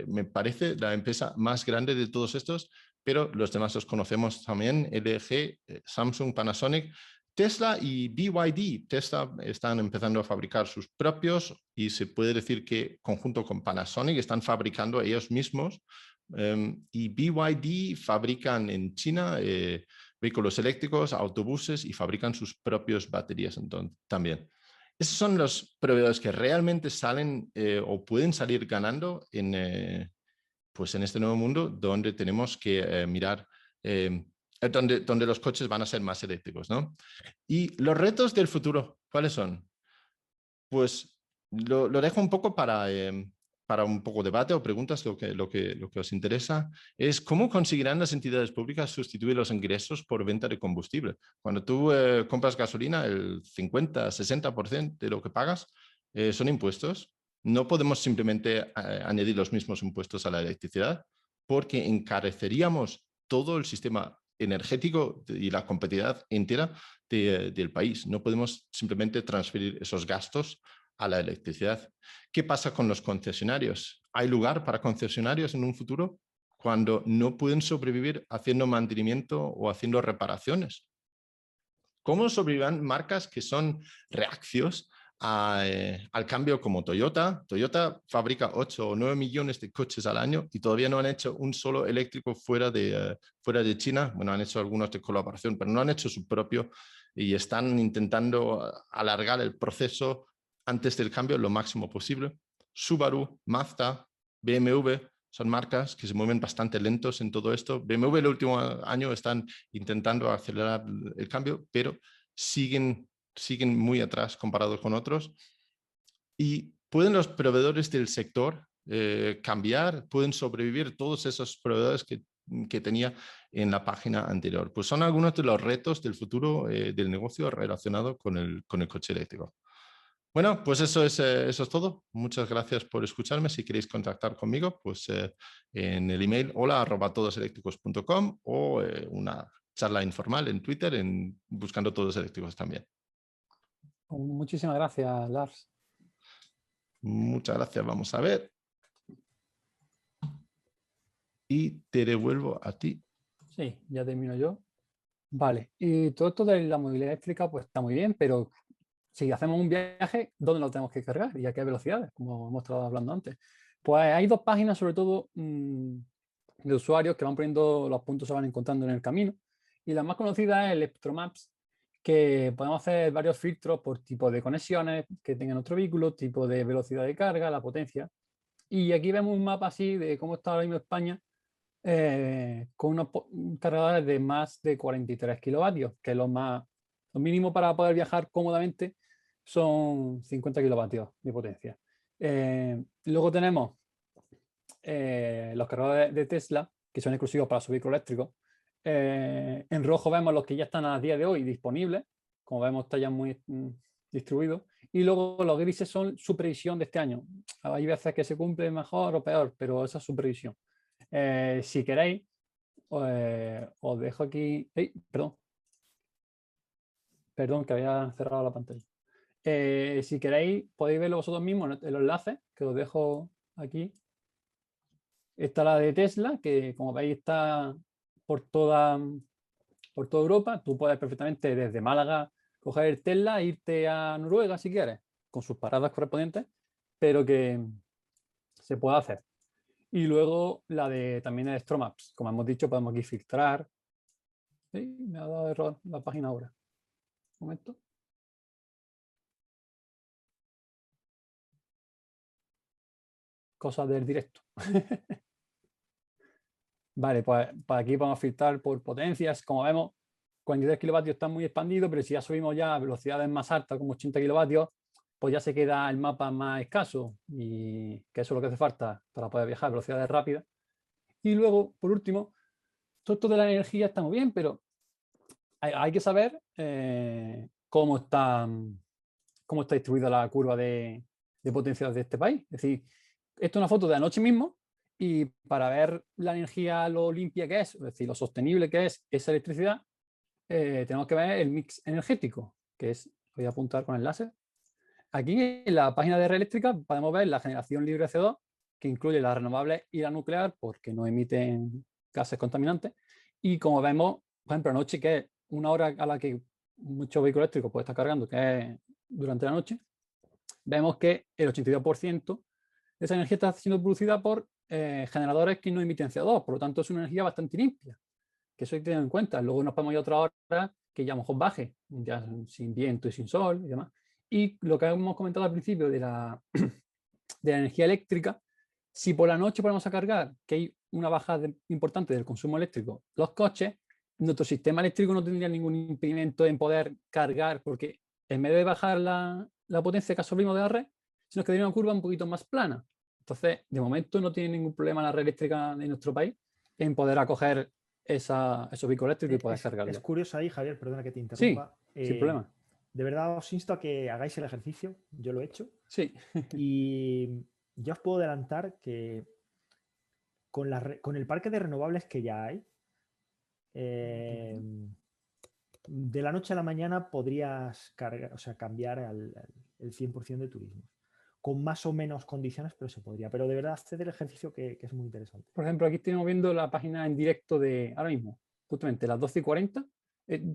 me parece, la empresa más grande de todos estos, pero los demás los conocemos también, LG, Samsung, Panasonic, Tesla y BYD. Tesla están empezando a fabricar sus propios y se puede decir que conjunto con Panasonic están fabricando ellos mismos. Y BYD fabrican en China vehículos eléctricos, autobuses y fabrican sus propias baterías también. Esos son los proveedores que realmente salen o pueden salir ganando pues en este nuevo mundo donde tenemos que mirar, donde los coches van a ser más eléctricos, ¿no? Y los retos del futuro, ¿cuáles son? Pues lo dejo un poco para un poco debate o preguntas, lo que os interesa, es cómo conseguirán las entidades públicas sustituir los ingresos por venta de combustible. Cuando tú compras gasolina, el 50-60% de lo que pagas son impuestos. No podemos simplemente añadir los mismos impuestos a la electricidad porque encareceríamos todo el sistema energético y la competitividad entera del país. No podemos simplemente transferir esos gastos a la electricidad. ¿Qué pasa con los concesionarios? ¿Hay lugar para concesionarios en un futuro cuando no pueden sobrevivir haciendo mantenimiento o haciendo reparaciones? ¿Cómo sobrevivirán marcas que son reaccios al cambio como Toyota? Toyota fabrica 8 o 9 millones de coches al año y todavía no han hecho un solo eléctrico fuera de China. Bueno, han hecho algunos de colaboración, pero no han hecho su propio y están intentando alargar el proceso antes del cambio lo máximo posible. Subaru, Mazda, BMW son marcas que se mueven bastante lentos en todo esto. BMW el último año están intentando acelerar el cambio, pero siguen muy atrás comparados con otros. ¿Y pueden los proveedores del sector cambiar? ¿Pueden sobrevivir todos esos proveedores que tenía en la página anterior? Pues son algunos de los retos del futuro del negocio relacionado con el coche eléctrico. Bueno, pues eso es todo. Muchas gracias por escucharme. Si queréis contactar conmigo, pues en el email hola@todoselectricos.com o una charla informal en Twitter buscando Todos Eléctricos también. Muchísimas gracias, Lars. Muchas gracias. Vamos a ver. Y te devuelvo a ti. Sí, ya termino yo. Vale, y todo esto de la movilidad eléctrica pues está muy bien, pero si hacemos un viaje, ¿dónde lo tenemos que cargar y a qué velocidades? Como hemos estado hablando antes. Pues hay dos páginas, sobre todo, de usuarios que van poniendo los puntos que se van encontrando en el camino. Y la más conocida es Electromaps, que podemos hacer varios filtros por tipo de conexiones que tenga nuestro vehículo, tipo de velocidad de carga, la potencia. Y aquí vemos un mapa así de cómo está ahora mismo España, con unos cargadores de más de 43 kilovatios, que es lo mínimo para poder viajar cómodamente son 50 kilovatios de potencia. Luego tenemos los cargadores de Tesla, que son exclusivos para su vehículo eléctrico. En rojo vemos los que ya están a día de hoy disponibles, como vemos está ya muy distribuido. Y luego los grises son su previsión de este año. Hay veces que se cumple mejor o peor, pero esa es su previsión. Si queréis, os dejo aquí. Perdón, que había cerrado la pantalla. Si queréis, podéis verlo vosotros mismos en los enlaces que os dejo aquí. Está la de Tesla, que como veis está por toda Europa. Tú puedes perfectamente desde Málaga coger el Tesla e irte a Noruega si quieres, con sus paradas correspondientes, pero que se puede hacer. Y luego la de también el Stromaps. Como hemos dicho, podemos aquí filtrar. ¿Sí? Me ha dado error la página ahora. Un momento. Cosas del directo. Vale, pues aquí podemos filtrar por potencias. Como vemos, 43 kilovatios está muy expandido, pero si ya subimos ya a velocidades más altas, como 80 kilovatios, pues ya se queda el mapa más escaso, y que eso es lo que hace falta para poder viajar a velocidades rápidas. Y luego, por último, todo esto de la energía está muy bien, pero hay que saber cómo está distribuida la curva de potencias de este país. Es decir, esto es una foto de anoche mismo, y para ver la energía, lo limpia que es decir, lo sostenible que es esa electricidad, tenemos que ver el mix energético, que es, voy a apuntar con el láser. Aquí en la página de Red Eléctrica podemos ver la generación libre de CO2, que incluye las renovables y la nuclear, porque no emiten gases contaminantes. Y como vemos, por ejemplo, anoche, que es una hora a la que muchos vehículos eléctricos pueden estar cargando, que es durante la noche, vemos que el 82% de esa energía está siendo producida por generadores que no emiten CO2, por lo tanto es una energía bastante limpia, que eso hay que tener en cuenta. Luego nos podemos ir a otra hora que ya a lo mejor baje, ya sin viento y sin sol y demás. Y lo que hemos comentado al principio de la energía eléctrica, si por la noche ponemos a cargar, que hay una bajada importante del consumo eléctrico, los coches, nuestro sistema eléctrico no tendría ningún impedimento en poder cargar, porque en vez de bajar la potencia que absorbimos de la red, sino que tiene una curva un poquito más plana. Entonces, de momento no tiene ningún problema la red eléctrica de nuestro país en poder acoger esos vehículos eléctricos y poder cargarlos. Es curioso ahí, Javier, perdona que te Sí, interrumpa. sin problema. De verdad os insto a que hagáis el ejercicio, yo lo he hecho. Sí. Y ya os puedo adelantar que con el parque de renovables que ya hay, de la noche a la mañana podrías cambiar el 100% de turismo. Con más o menos condiciones, pero se podría. Pero de verdad, hacer el ejercicio que es muy interesante. Por ejemplo, aquí estamos viendo la página en directo de ahora mismo, justamente las 12:40,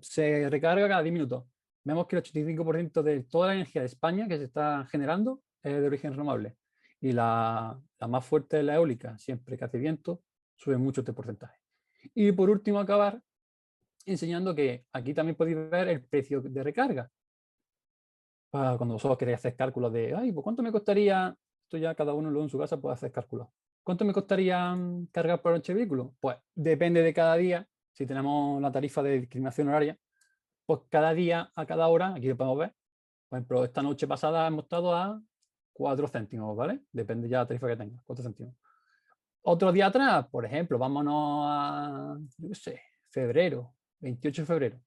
se recarga cada 10 minutos. Vemos que el 85% de toda la energía de España que se está generando es de origen renovable. Y la más fuerte es la eólica. Siempre que hace viento, sube mucho este porcentaje. Y por último, acabar enseñando que aquí también podéis ver el precio de recarga. Cuando vosotros queréis hacer cálculos de, ay, pues ¿cuánto me costaría? Esto ya cada uno luego en su casa puede hacer cálculos. ¿Cuánto me costaría cargar por noche vehículo? Pues depende de cada día. Si tenemos la tarifa de discriminación horaria, pues cada día, a cada hora, aquí lo podemos ver. Por ejemplo, esta noche pasada hemos estado a 4 céntimos, ¿vale? Depende ya de la tarifa que tenga, 4 céntimos. Otro día atrás, por ejemplo, vámonos a, yo qué sé, febrero, 28 de febrero.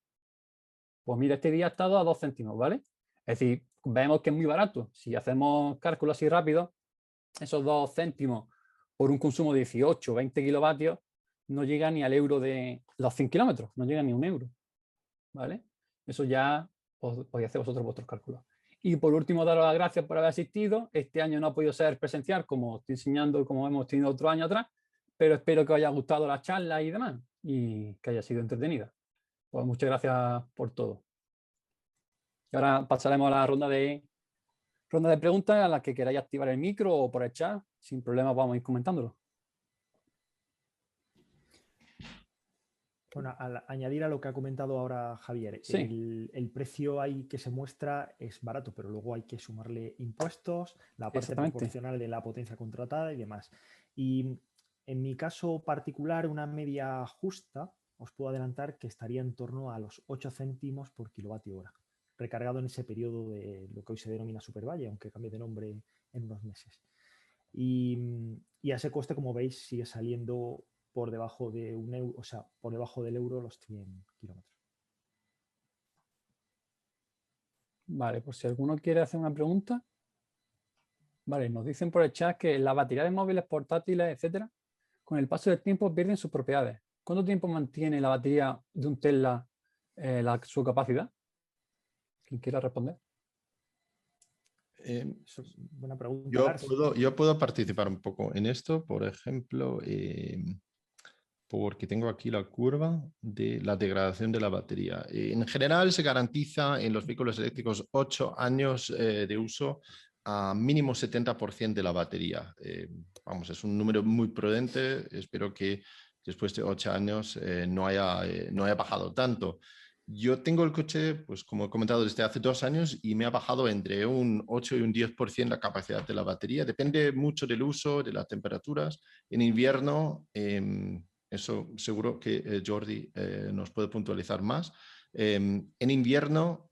Pues mira, este día ha estado a 2 céntimos, ¿vale? Es decir, vemos que es muy barato. Si hacemos cálculos así rápido, esos 2 céntimos por un consumo de 18 o 20 kilovatios no llega ni al euro de los 100 kilómetros, no llega ni a un euro, ¿vale? Eso ya podéis hacer vosotros vuestros cálculos. Y por último, daros las gracias por haber asistido. Este año no ha podido ser presencial, como estoy enseñando, como hemos tenido otro año atrás, pero espero que os haya gustado la charla y demás, y que haya sido entretenida. Pues muchas gracias por todo. Y ahora pasaremos a la ronda de preguntas, a las que queráis activar el micro o por el chat. Sin problema vamos a ir comentándolo. Bueno, al añadir a lo que ha comentado ahora Javier, sí. el precio ahí que se muestra es barato, pero luego hay que sumarle impuestos, la parte proporcional de la potencia contratada y demás. Y en mi caso particular, una media justa, os puedo adelantar que estaría en torno a los 8 céntimos por kilovatio hora, recargado en ese periodo de lo que hoy se denomina supervalle, aunque cambie de nombre en unos meses. Y a ese coste, como veis, sigue saliendo por debajo de un euro, o sea, por debajo del euro los 100 kilómetros. Vale, pues si alguno quiere hacer una pregunta. Vale, nos dicen por el chat que las baterías de móviles, portátiles, etcétera, con el paso del tiempo pierden sus propiedades. ¿Cuánto tiempo mantiene la batería de un Tesla su capacidad? ¿Quién quiera responder? Buena pregunta. Yo puedo participar un poco en esto, por ejemplo, porque tengo aquí la curva de la degradación de la batería. En general se garantiza en los vehículos eléctricos 8 años de uso a mínimo 70% de la batería. Vamos, es un número muy prudente. Espero que después de 8 años no haya bajado tanto. Yo tengo el coche, pues como he comentado, desde hace 2 años y me ha bajado entre un 8 y un 10% la capacidad de la batería. Depende mucho del uso, de las temperaturas. En invierno Eso seguro que Jordi nos puede puntualizar más. En invierno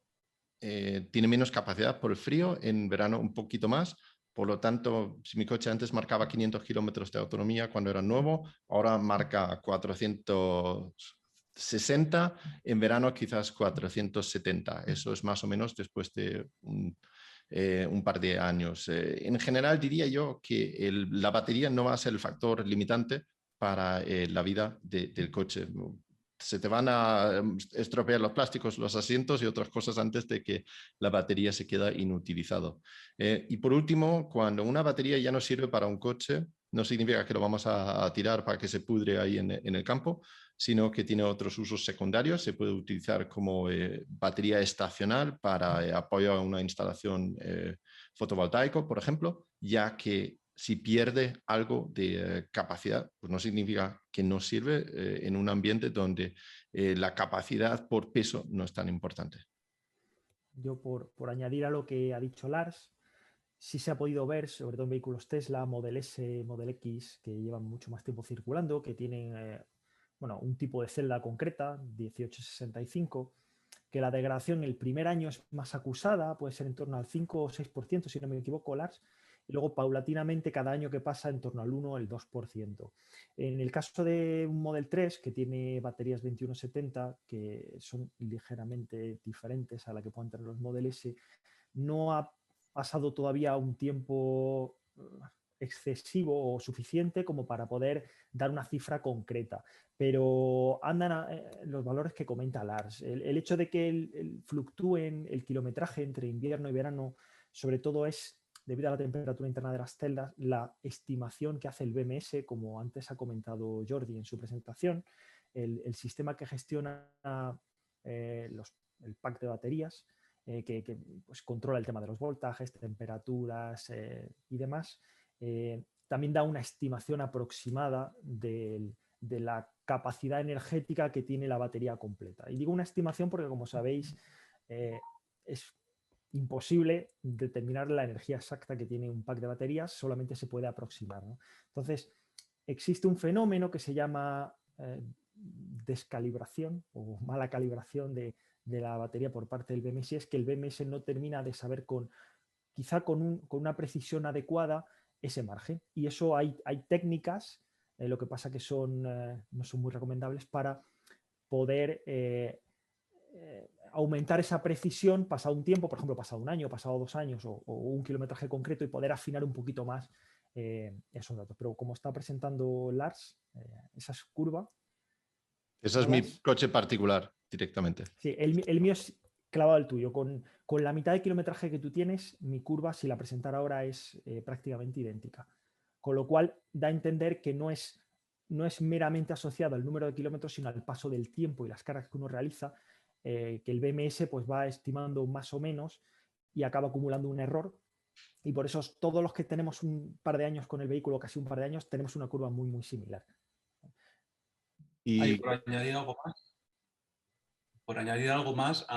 tiene menos capacidad por el frío, en verano un poquito más. Por lo tanto, si mi coche antes marcaba 500 kilómetros de autonomía cuando era nuevo, ahora marca 460, en verano quizás 470. Eso es más o menos después de un par de años. En general diría yo que la batería no va a ser el factor limitante para la vida del coche. Se te van a estropear los plásticos, los asientos y otras cosas antes de que la batería se queda inutilizado. Y por último, cuando una batería ya no sirve para un coche, no significa que lo vamos a tirar para que se pudre ahí en el campo, sino que tiene otros usos secundarios. Se puede utilizar como batería estacional para apoyo a una instalación fotovoltaica, por ejemplo, ya que si pierde algo de capacidad, pues no significa que no sirve en un ambiente donde la capacidad por peso no es tan importante. Yo, por añadir a lo que ha dicho Lars, sí se ha podido ver, sobre todo en vehículos Tesla, Model S, Model X, que llevan mucho más tiempo circulando, que tienen un tipo de celda concreta, 1865, que la degradación el primer año es más acusada, puede ser en torno al 5 o 6%, si no me equivoco, Lars, y luego paulatinamente cada año que pasa en torno al 1 o el 2%. En el caso de un Model 3, que tiene baterías 2170, que son ligeramente diferentes a la que pueden tener los Model S, no ha pasado todavía un tiempo excesivo o suficiente como para poder dar una cifra concreta, pero andan los valores que comenta Lars. El hecho de que fluctúen el kilometraje entre invierno y verano, sobre todo es debido a la temperatura interna de las celdas, la estimación que hace el BMS, como antes ha comentado Jordi en su presentación, el sistema que gestiona el pack de baterías, que pues, controla el tema de los voltajes, temperaturas y demás, también da una estimación aproximada de la capacidad energética que tiene la batería completa. Y digo una estimación porque, como sabéis, es imposible determinar la energía exacta que tiene un pack de baterías, solamente se puede aproximar, ¿no? Entonces, existe un fenómeno que se llama descalibración o mala calibración de la batería por parte del BMS, es que el BMS no termina de saber quizá con una precisión adecuada ese margen. Y eso hay técnicas, lo que pasa que no son muy recomendables para poder aumentar esa precisión pasado un tiempo, por ejemplo, pasado un año, pasado 2 años o un kilometraje concreto y poder afinar un poquito más esos datos. Pero como está presentando Lars, esa es curva. Ese es mi coche particular directamente. Sí, el mío es clavado al tuyo. Con la mitad de kilometraje que tú tienes, mi curva, si la presentara ahora, es prácticamente idéntica. Con lo cual da a entender que no es meramente asociado al número de kilómetros, sino al paso del tiempo y las cargas que uno realiza, que el BMS pues, va estimando más o menos y acaba acumulando un error. Y por eso todos los que tenemos un par de años con el vehículo, casi un par de años, tenemos una curva muy, muy similar. Y por añadir algo más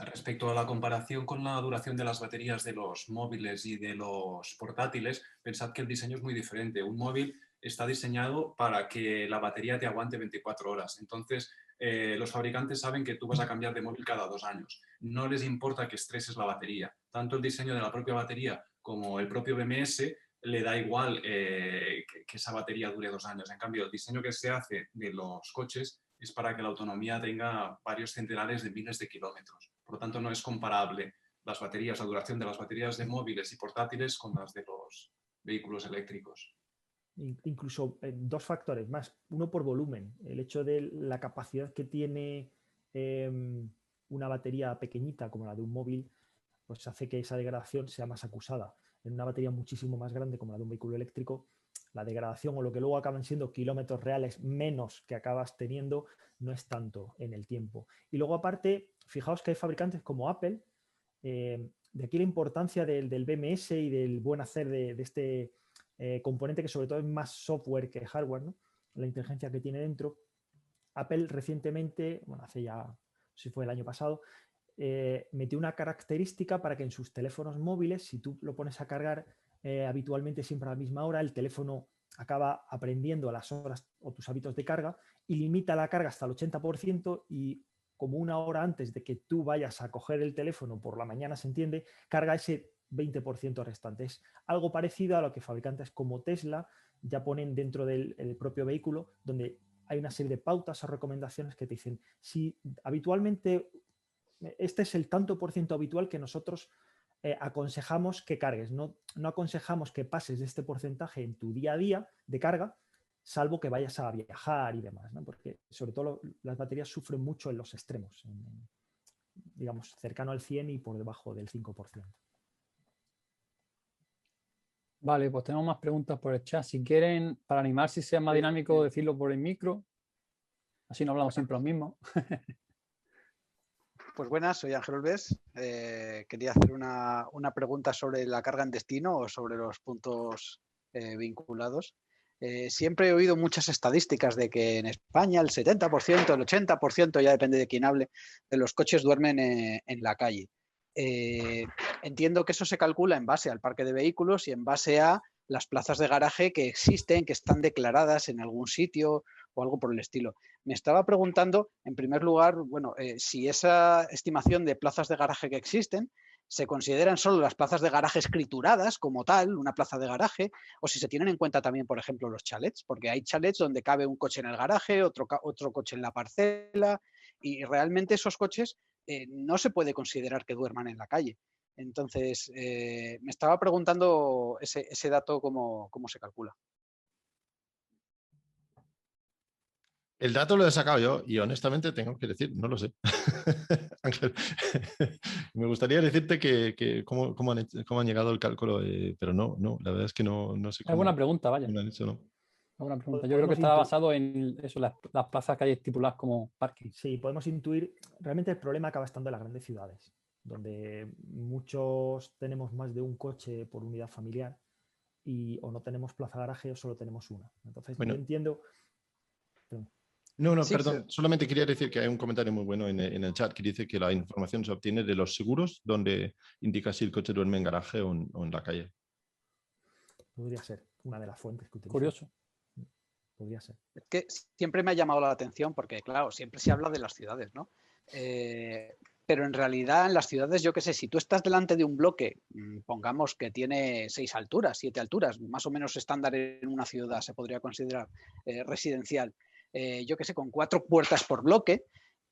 respecto a la comparación con la duración de las baterías de los móviles y de los portátiles, pensad que el diseño es muy diferente. Un móvil está diseñado para que la batería te aguante 24 horas. Entonces, los fabricantes saben que tú vas a cambiar de móvil cada 2 años. No les importa que estreses la batería. Tanto el diseño de la propia batería como el propio BMS le da igual que esa batería dure 2 años. En cambio, el diseño que se hace de los coches es para que la autonomía tenga varios centenares de miles de kilómetros. Por lo tanto, no es comparable las baterías, la duración de las baterías de móviles y portátiles con las de los vehículos eléctricos. Incluso 2 factores más. Uno por volumen. El hecho de la capacidad que tiene una batería pequeñita como la de un móvil, pues hace que esa degradación sea más acusada. En una batería muchísimo más grande como la de un vehículo eléctrico, la degradación o lo que luego acaban siendo kilómetros reales menos que acabas teniendo no es tanto en el tiempo. Y luego aparte, fijaos que hay fabricantes como Apple, de aquí la importancia del BMS y del buen hacer de este componente que sobre todo es más software que hardware, ¿no? La inteligencia que tiene dentro. Apple recientemente, hace ya, si fue el año pasado, metió una característica para que en sus teléfonos móviles, si tú lo pones a cargar habitualmente siempre a la misma hora, el teléfono acaba aprendiendo a las horas o tus hábitos de carga y limita la carga hasta el 80% y como una hora antes de que tú vayas a coger el teléfono por la mañana, se entiende, carga ese 20% restante. Es algo parecido a lo que fabricantes como Tesla ya ponen dentro del propio vehículo, donde hay una serie de pautas o recomendaciones que te dicen, si habitualmente este es el tanto por ciento habitual que nosotros aconsejamos que cargues, no aconsejamos que pases de este porcentaje en tu día a día de carga, salvo que vayas a viajar y demás, ¿no? Porque sobre todo las baterías sufren mucho en los extremos, digamos, cercano al 100 y por debajo del 5%. Vale, pues tenemos más preguntas por el chat. Si quieren, para animar si sea más dinámico, decirlo por el micro. Así no hablamos siempre lo mismo. Pues buenas, soy Ángel Olves. Quería hacer una pregunta sobre la carga en destino o sobre los puntos vinculados. Siempre he oído muchas estadísticas de que en España el 70%, el 80%, ya depende de quién hable, de los coches duermen en la calle. Entiendo que eso se calcula en base al parque de vehículos y en base a las plazas de garaje que existen, que están declaradas en algún sitio o algo por el estilo. Me estaba preguntando, en primer lugar, bueno, si esa estimación de plazas de garaje que existen se consideran solo las plazas de garaje escrituradas como tal, una plaza de garaje, o si se tienen en cuenta también, por ejemplo, los chalets, porque hay chalets donde cabe un coche en el garaje, otro coche en la parcela, y realmente esos coches no se puede considerar que duerman en la calle. Entonces, me estaba preguntando ese dato cómo se calcula. El dato lo he sacado yo y honestamente tengo que decir, no lo sé. Ángel, me gustaría decirte que cómo han llegado al cálculo, pero no, la verdad es que no sé cómo. Es buena pregunta, vaya. Lo han hecho, ¿no? Buena pregunta. Yo creo que estaba basado en eso, las plazas que hay estipuladas como parking. Sí, podemos intuir. Realmente el problema acaba estando en las grandes ciudades, donde muchos tenemos más de un coche por unidad familiar o no tenemos plaza garaje o solo tenemos una. Entonces, bueno, yo entiendo. No, Sí, perdón. Solamente quería decir que hay un comentario muy bueno en el chat que dice que la información se obtiene de los seguros, donde indica si el coche duerme en garaje o en la calle. Podría ser una de las fuentes que utilizo. Curioso. Podría ser. Es que siempre me ha llamado la atención porque, claro, siempre se habla de las ciudades, ¿no? Pero en realidad en las ciudades, yo qué sé, si tú estás delante de un bloque, pongamos que tiene 6 alturas, 7 alturas, más o menos estándar en una ciudad, se podría considerar residencial, yo qué sé, con 4 puertas por bloque,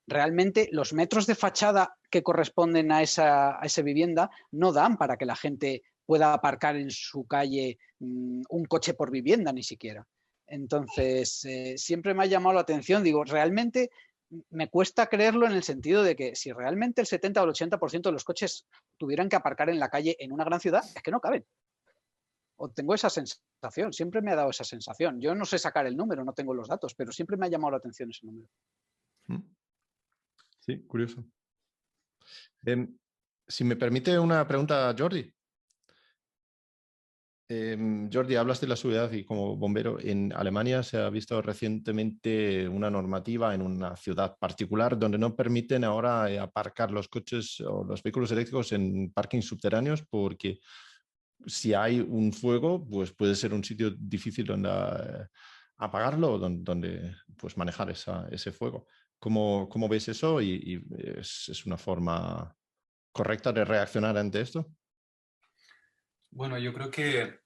realmente los metros de fachada que corresponden a esa vivienda no dan para que la gente pueda aparcar en su calle un coche por vivienda ni siquiera. Entonces, siempre me ha llamado la atención, digo, realmente me cuesta creerlo en el sentido de que si realmente el 70 o el 80% de los coches tuvieran que aparcar en la calle en una gran ciudad, es que no caben. O tengo esa sensación, siempre me ha dado esa sensación. Yo no sé sacar el número, no tengo los datos, pero siempre me ha llamado la atención ese número. Sí, curioso. Si me permite una pregunta, Jordi. Jordi, hablas de la seguridad y como bombero, en Alemania se ha visto recientemente una normativa en una ciudad particular donde no permiten ahora aparcar los coches o los vehículos eléctricos en parkings subterráneos porque si hay un fuego, pues puede ser un sitio difícil donde apagarlo o donde pues manejar ese fuego. ¿Cómo ves eso? ¿Y es una forma correcta de reaccionar ante esto? Bueno, yo creo que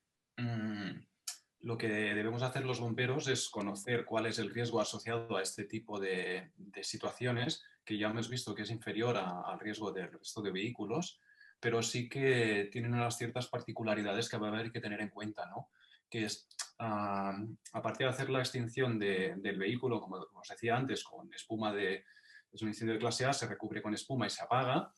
lo que debemos hacer los bomberos es conocer cuál es el riesgo asociado a este tipo de situaciones, que ya hemos visto que es inferior al riesgo del resto de vehículos, pero sí que tienen unas ciertas particularidades que va a haber que tener en cuenta, ¿no? Que es, aparte de hacer la extinción del vehículo, como os decía antes, con espuma es un incendio de clase A, se recubre con espuma y se apaga,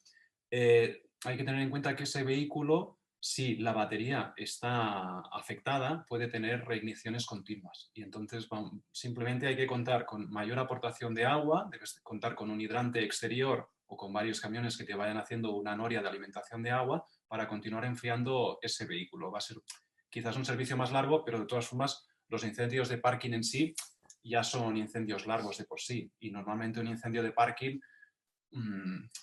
hay que tener en cuenta que ese vehículo, si la batería está afectada, puede tener reigniciones continuas. Y entonces simplemente hay que contar con mayor aportación de agua, debes contar con un hidrante exterior o con varios camiones que te vayan haciendo una noria de alimentación de agua para continuar enfriando ese vehículo. Va a ser quizás un servicio más largo, pero de todas formas los incendios de parking en sí ya son incendios largos de por sí. Y normalmente un incendio de parking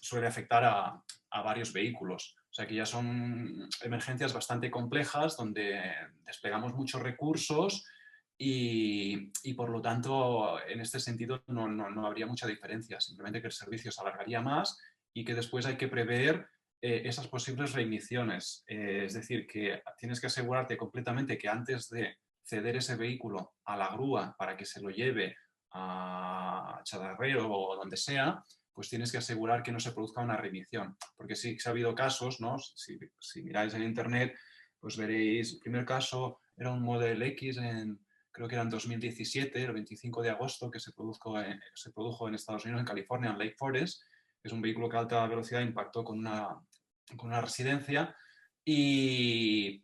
suele afectar a varios vehículos. O sea que ya son emergencias bastante complejas donde desplegamos muchos recursos y por lo tanto, en este sentido no habría mucha diferencia, simplemente que el servicio se alargaría más y que después hay que prever esas posibles reigniciones. Es decir, que tienes que asegurarte completamente que antes de ceder ese vehículo a la grúa para que se lo lleve a Chatarrero o donde sea, pues tienes que asegurar que no se produzca una reignición. Porque sí que ha habido casos, ¿no? Si miráis en internet, pues veréis, el primer caso era un Model X creo que era en 2017, el 25 de agosto, que se produjo en Estados Unidos, en California, en Lake Forest. Es un vehículo que a alta velocidad impactó con una residencia y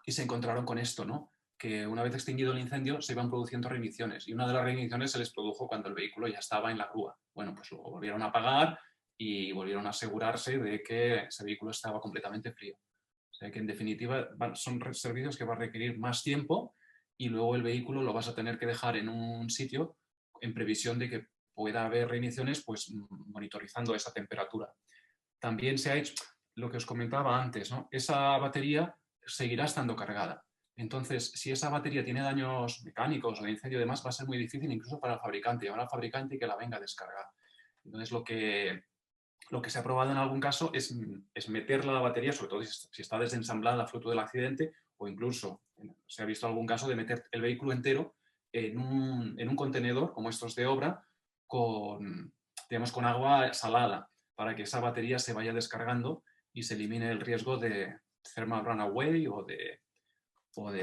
se encontraron con esto, ¿no? Que una vez extinguido el incendio se iban produciendo reigniciones y una de las reigniciones se les produjo cuando el vehículo ya estaba en la grúa. Bueno, pues lo volvieron a apagar y volvieron a asegurarse de que ese vehículo estaba completamente frío. O sea que en definitiva son servicios que va a requerir más tiempo y luego el vehículo lo vas a tener que dejar en un sitio en previsión de que pueda haber reigniciones, pues monitorizando esa temperatura. También se ha hecho lo que os comentaba antes, ¿no? Esa batería seguirá estando cargada. Entonces, si esa batería tiene daños mecánicos o de incendio y demás, va a ser muy difícil incluso para el fabricante, llamar al fabricante y que la venga a descargar. Entonces, lo que se ha probado en algún caso es meterla a la batería, sobre todo si está desensamblada fruto del accidente, o incluso se ha visto algún caso de meter el vehículo entero en un contenedor, como estos de obra, con agua salada, para que esa batería se vaya descargando y se elimine el riesgo de thermal runaway o de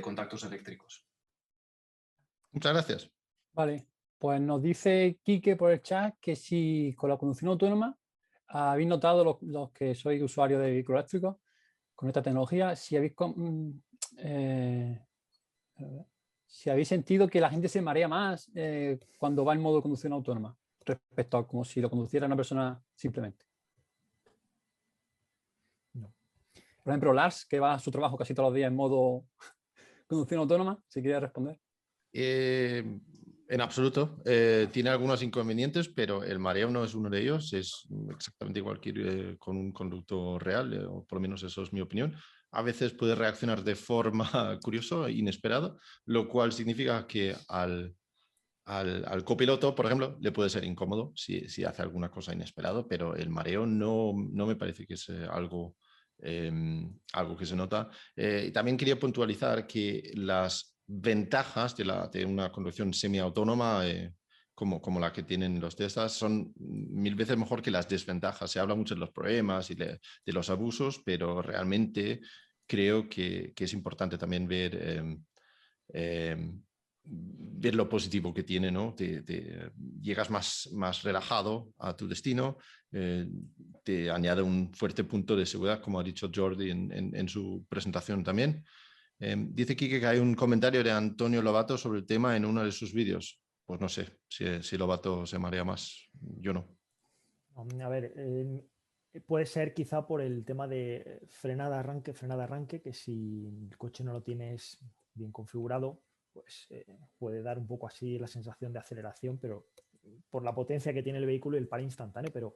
contactos eléctricos. Muchas gracias. Vale, pues nos dice Quique por el chat que si con la conducción autónoma habéis notado los que sois usuarios de vehículos eléctricos con esta tecnología, si habéis sentido que la gente se marea más cuando va en modo de conducción autónoma respecto a como si lo conduciera una persona simplemente. No. Por ejemplo, Lars, que va a su trabajo casi todos los días en modo conducción autónoma, si quiere responder. En absoluto. Tiene algunos inconvenientes, pero el mareo no es uno de ellos. Es exactamente igual que ir con un conductor real, o por lo menos eso es mi opinión. A veces puede reaccionar de forma curiosa, inesperada, lo cual significa que al copiloto, por ejemplo, le puede ser incómodo si hace alguna cosa inesperada, pero el mareo no me parece que es algo que se nota. Y también quería puntualizar que las ventajas de una conducción semiautónoma como la que tienen los Teslas son 1000 veces mejor que las desventajas. Se habla mucho de los problemas y de los abusos, pero realmente creo que es importante también ver lo positivo que tiene, ¿no? Llegas más relajado a tu destino, te añade un fuerte punto de seguridad, como ha dicho Jordi en su presentación también. Dice Quique que hay un comentario de Antonio Lobato sobre el tema en uno de sus vídeos. Pues no sé si Lobato se marea más. Yo no. A ver, puede ser quizá por el tema de frenada-arranque, que si el coche no lo tienes bien configurado, pues puede dar un poco así la sensación de aceleración, pero por la potencia que tiene el vehículo y el par instantáneo, pero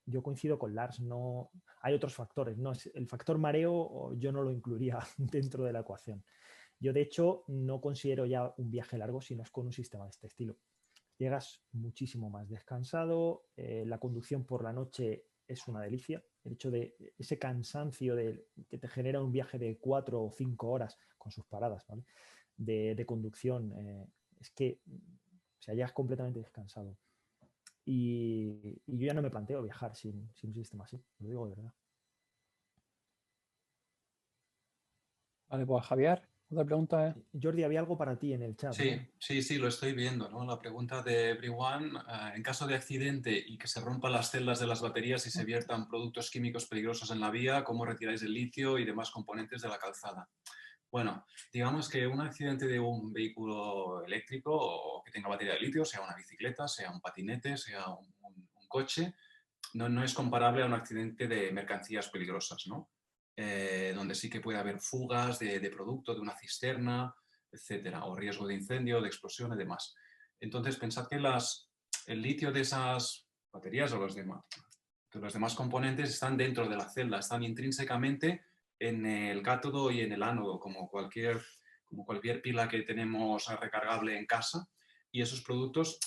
yo coincido con Lars, no hay otros factores, no es el factor mareo, yo no lo incluiría dentro de la ecuación. Yo de hecho no considero ya un viaje largo si no es con un sistema de este estilo. Llegas muchísimo más descansado, la conducción por la noche es una delicia, el hecho de ese cansancio que te genera un viaje de 4 o 5 horas con sus paradas, ¿vale? de conducción, es que llegas completamente descansado. Y yo ya no me planteo viajar sin un sistema así, lo digo de verdad. Vale, pues Javier, otra pregunta es... Jordi, había algo para ti en el chat. Sí, ¿no? sí, lo estoy viendo, ¿no? La pregunta de Everyone, en caso de accidente y que se rompan las celdas de las baterías y se viertan productos químicos peligrosos en la vía, ¿cómo retiráis el litio y demás componentes de la calzada? Bueno, digamos que un accidente de un vehículo eléctrico o que tenga batería de litio, sea una bicicleta, sea un patinete, sea un coche, no es comparable a un accidente de mercancías peligrosas, ¿no? Donde sí que puede haber fugas de producto, de una cisterna, etcétera, o riesgo de incendio, de explosión y demás. Entonces, pensad que el litio de esas baterías o los demás componentes están dentro de la celda, están intrínsecamente en el cátodo y en el ánodo, como cualquier como cualquier pila que tenemos recargable en casa, y esos productos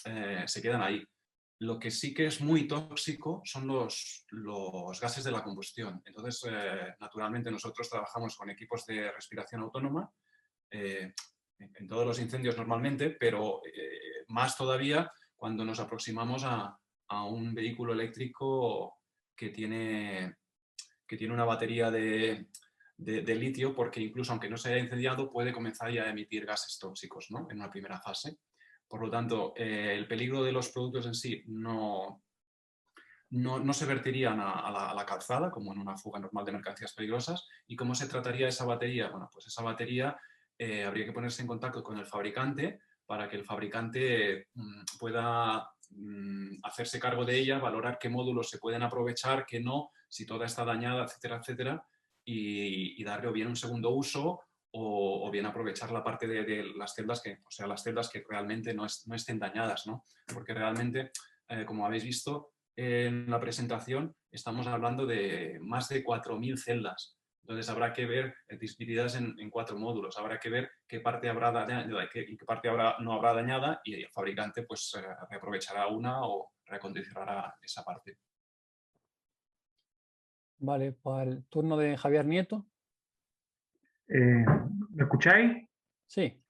se quedan ahí. Lo que sí que es muy tóxico son los gases de la combustión. Entonces, naturalmente, nosotros trabajamos con equipos de respiración autónoma en todos los incendios normalmente, pero más todavía cuando nos aproximamos a un vehículo eléctrico que tiene una batería de litio, porque incluso aunque no se haya incendiado, puede comenzar ya a emitir gases tóxicos, ¿no? En una primera fase. Por lo tanto, el peligro de los productos en sí no se vertirían a la calzada, como en una fuga normal de mercancías peligrosas. ¿Y cómo se trataría esa batería? Bueno, pues esa batería habría que ponerse en contacto con el fabricante para que el fabricante pueda hacerse cargo de ella, valorar qué módulos se pueden aprovechar, qué no, si toda está dañada, etcétera, etcétera, y darle o bien un segundo uso o bien aprovechar la parte de las celdas las celdas que realmente no estén dañadas, ¿no? Porque realmente, como habéis visto en la presentación, estamos hablando de más de 4.000 celdas. Entonces habrá que ver, divididas en 4 módulos, habrá que ver qué parte habrá dañada y qué parte no habrá dañada, y el fabricante pues reaprovechará una o recondicionará esa parte. Vale, pues el turno de Javier Nieto. ¿Me escucháis? Sí.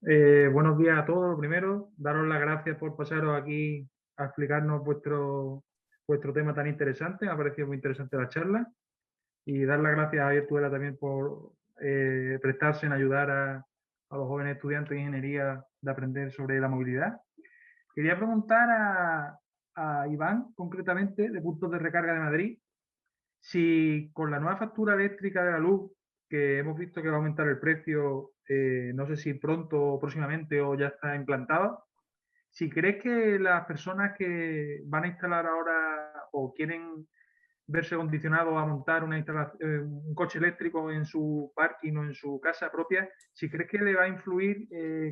Buenos días a todos. Lo primero, daros las gracias por pasaros aquí a explicarnos vuestro tema tan interesante. Me ha parecido muy interesante la charla. Y dar las gracias a Javier Tudela también por prestarse en ayudar a los jóvenes estudiantes de ingeniería de aprender sobre la movilidad. Quería preguntar a Iván, concretamente, de Puntos de Recarga de Madrid, si con la nueva factura eléctrica de la luz, que hemos visto que va a aumentar el precio, no sé si pronto o próximamente o ya está implantada, si crees que las personas que van a instalar ahora o quieren verse condicionados a montar un coche eléctrico en su parking o en su casa propia, si crees que le va a influir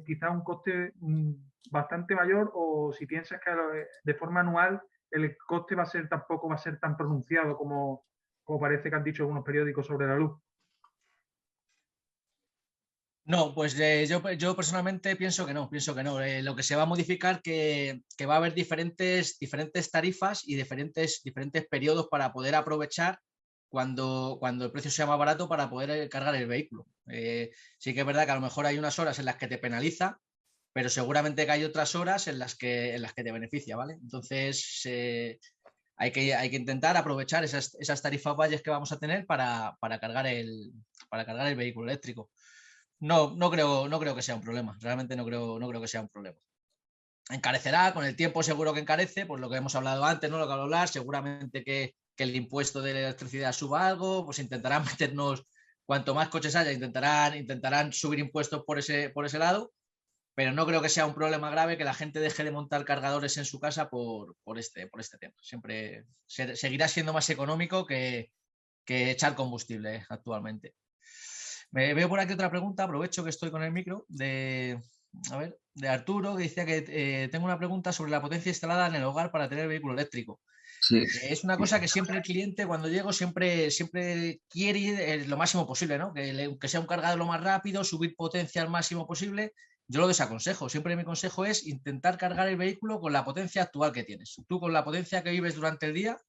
quizá un coste bastante mayor, o si piensas que de forma anual el coste tampoco va a ser tan pronunciado como parece que han dicho algunos periódicos sobre la luz. No, pues yo personalmente pienso que no. Lo que se va a modificar que va a haber diferentes tarifas y diferentes periodos para poder aprovechar cuando el precio sea más barato para poder cargar el vehículo. Sí que es verdad que a lo mejor hay unas horas en las que te penaliza, pero seguramente que hay otras horas en las que te beneficia, ¿vale? Entonces hay que intentar aprovechar esas tarifas valles que vamos a tener para cargar el vehículo eléctrico. No creo que sea un problema. Realmente no creo que sea un problema. Encarecerá, con el tiempo seguro que encarece, pues lo que hemos hablado antes, ¿no? Lo que hablar, seguramente que el impuesto de la electricidad suba algo, pues intentarán meternos, cuanto más coches haya, intentarán subir impuestos por ese lado, pero no creo que sea un problema grave que la gente deje de montar cargadores en su casa por este tema. Siempre seguirá siendo más económico que echar combustible actualmente. Me veo por aquí otra pregunta, aprovecho que estoy con el micro, de Arturo, que decía que tengo una pregunta sobre la potencia instalada en el hogar para tener vehículo eléctrico. Sí. Es una cosa que siempre el cliente, cuando llego, siempre quiere ir lo máximo posible, ¿no? Que sea un cargador lo más rápido, subir potencia al máximo posible. Yo lo desaconsejo. Siempre mi consejo es intentar cargar el vehículo con la potencia actual que tienes. Tú con la potencia que vives durante el día,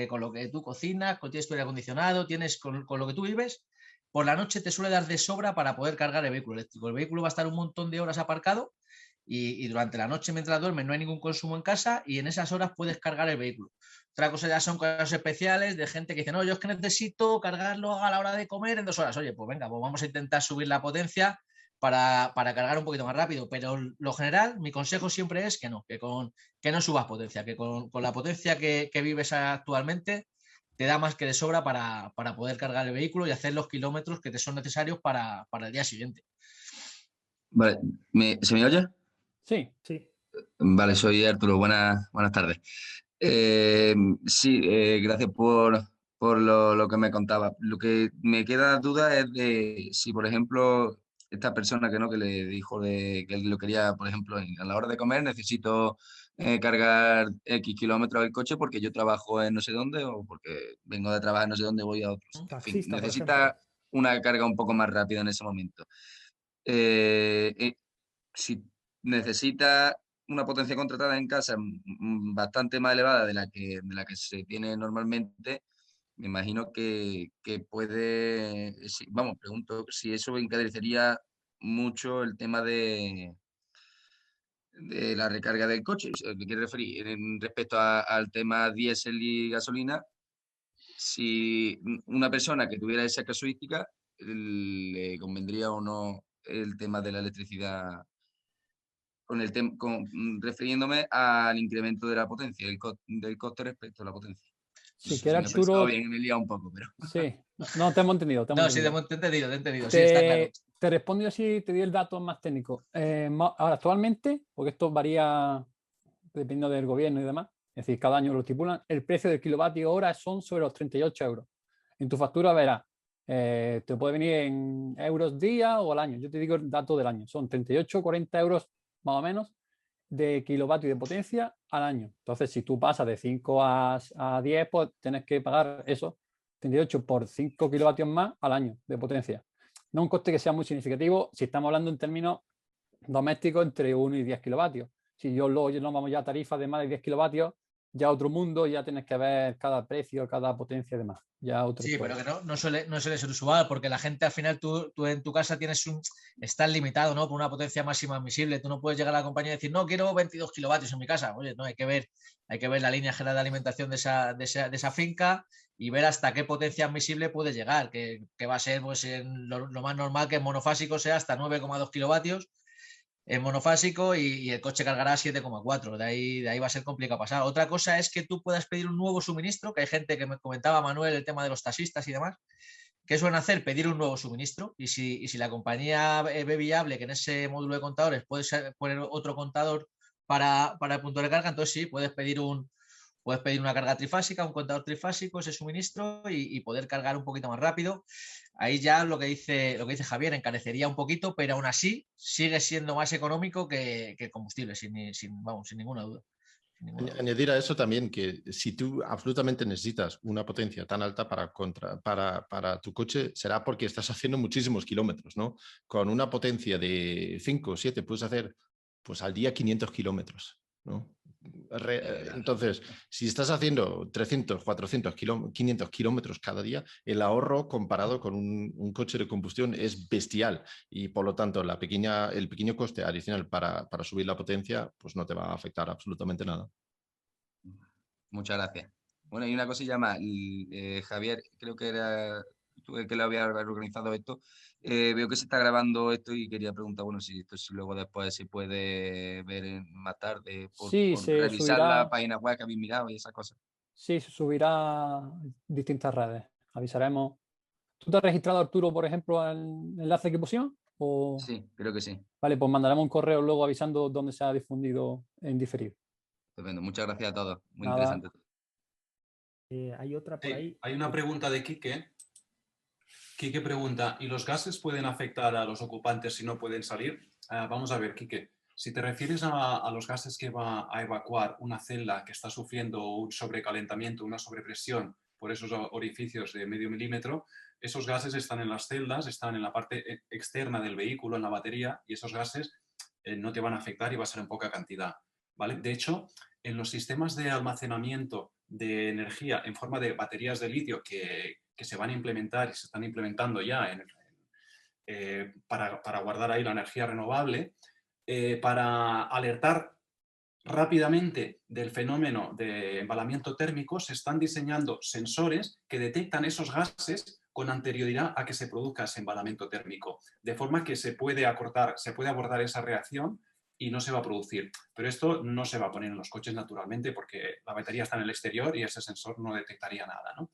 con lo que tú cocinas, tienes tu aire acondicionado, con lo que tú vives, por la noche te suele dar de sobra para poder cargar el vehículo eléctrico. El vehículo va a estar un montón de horas aparcado y durante la noche, mientras duermes, no hay ningún consumo en casa y en esas horas puedes cargar el vehículo. Otra cosa ya son cosas especiales de gente que dice, no, yo es que necesito cargarlo a la hora de comer en 2 horas. Oye, pues venga, pues vamos a intentar subir la potencia para cargar un poquito más rápido. Pero lo general, mi consejo siempre es que no subas potencia, que con la potencia que vives actualmente te da más que de sobra para poder cargar el vehículo y hacer los kilómetros que te son necesarios para el día siguiente. Vale, ¿se me oye? Sí. Vale, soy Arturo, buenas tardes. Sí, gracias por lo que me contaba. Lo que me queda duda es de si, por ejemplo, esta persona que le dijo que lo quería, por ejemplo, a la hora de comer necesito cargar X kilómetros del coche porque yo trabajo en no sé dónde o porque vengo de trabajar en no sé dónde, voy a otro. En fin, necesita una carga un poco más rápida en ese momento. si necesita una potencia contratada en casa bastante más elevada de la que se tiene normalmente, me imagino que puede, vamos, pregunto si eso encarecería mucho el tema de la recarga del coche. ¿Qué quiere referir? Respecto al tema diésel y gasolina, si una persona que tuviera esa casuística, le convendría o no el tema de la electricidad, refiriéndome al incremento de la potencia, del coste respecto a la potencia. Si No sé quieres, si me he expresado Arturo, bien, me he liado un poco, pero... sí, no, te hemos entendido. No, sí, te he entendido, sí, está claro. Te respondo yo si te di el dato más técnico. Ahora, actualmente, porque esto varía dependiendo del gobierno y demás, es decir, cada año lo estipulan, el precio del kilovatio hora son sobre los 38 euros. En tu factura verás, te puede venir en euros día o al año. Yo te digo el dato del año. Son 38, 40 euros más o menos de kilovatio de potencia al año. Entonces, si tú pasas de 5 a 10, pues tienes que pagar eso, 38 por 5 kilovatios más al año de potencia. No un coste que sea muy significativo si estamos hablando en términos domésticos entre 1 y 10 kilovatios. Si yo luego nos vamos ya a tarifas de más de 10 kilovatios, ya otro mundo, ya tienes que ver cada precio, cada potencia y demás. Ya otro Sí, historia. pero que no suele ser usual, porque la gente al final, tú en tu casa estás limitado, ¿no? Por una potencia máxima admisible. Tú no puedes llegar a la compañía y decir, no, quiero 22 kilovatios en mi casa. Oye, no, hay que ver la línea general de alimentación de esa finca y ver hasta qué potencia admisible puede llegar, que va a ser, pues, lo más normal que en monofásico sea hasta 9,2 kilovatios en monofásico y el coche cargará 7,4. De ahí va a ser complicado pasar. Otra cosa es que tú puedas pedir un nuevo suministro, que hay gente que me comentaba, Manuel, el tema de los taxistas y demás, que suelen hacer pedir un nuevo suministro y si la compañía ve viable que en ese módulo de contadores puedes poner otro contador para el punto de carga, entonces sí, puedes pedir una carga trifásica, un contador trifásico, ese suministro y poder cargar un poquito más rápido. Ahí ya lo que dice Javier encarecería un poquito, pero aún así sigue siendo más económico que el combustible, sin ninguna duda. Añadir a eso también que si tú absolutamente necesitas una potencia tan alta para tu coche, será porque estás haciendo muchísimos kilómetros, ¿no? Con una potencia de 5 o 7 puedes hacer pues al día 500 kilómetros, ¿no? Entonces, si estás haciendo 300, 400, 500 kilómetros cada día, el ahorro comparado con un coche de combustión es bestial y por lo tanto el pequeño coste adicional para subir la potencia pues no te va a afectar absolutamente nada. Muchas gracias. Bueno, y una cosilla más. Javier, creo que era tú el que lo había organizado esto. Veo que se está grabando esto y quería preguntar, bueno, si esto luego después se puede ver más tarde por se revisar subirá, la página web que habéis mirado y esas cosas. Sí, se subirá a distintas redes. Avisaremos. ¿Tú te has registrado, Arturo, por ejemplo, al enlace que pusimos? ¿O... Sí, creo que sí. Vale, pues mandaremos un correo luego avisando dónde se ha difundido en diferido. Estupendo. Muchas gracias a todos. Muy Nada. interesante. Hay otra por ahí. Hay una pregunta de Quique. Quique pregunta, ¿y los gases pueden afectar a los ocupantes si no pueden salir? Vamos a ver, Quique, si te refieres a los gases que va a evacuar una celda que está sufriendo un sobrecalentamiento, una sobrepresión por esos orificios de medio milímetro, esos gases están en las celdas, están en la parte externa del vehículo, en la batería, y esos gases no te van a afectar y va a ser en poca cantidad, ¿vale? De hecho, en los sistemas de almacenamiento de energía en forma de baterías de litio que se van a implementar y se están implementando ya para guardar ahí la energía renovable, para alertar rápidamente del fenómeno de embalamiento térmico, se están diseñando sensores que detectan esos gases con anterioridad a que se produzca ese embalamiento térmico, de forma que se puede abordar esa reacción y no se va a producir. Pero esto no se va a poner en los coches naturalmente porque la batería está en el exterior y ese sensor no detectaría nada, ¿no?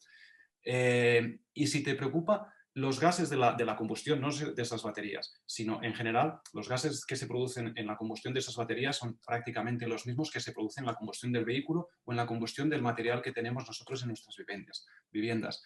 Y si te preocupa los gases de la combustión, no de esas baterías, sino en general, los gases que se producen en la combustión de esas baterías son prácticamente los mismos que se producen en la combustión del vehículo o en la combustión del material que tenemos nosotros en nuestras viviendas.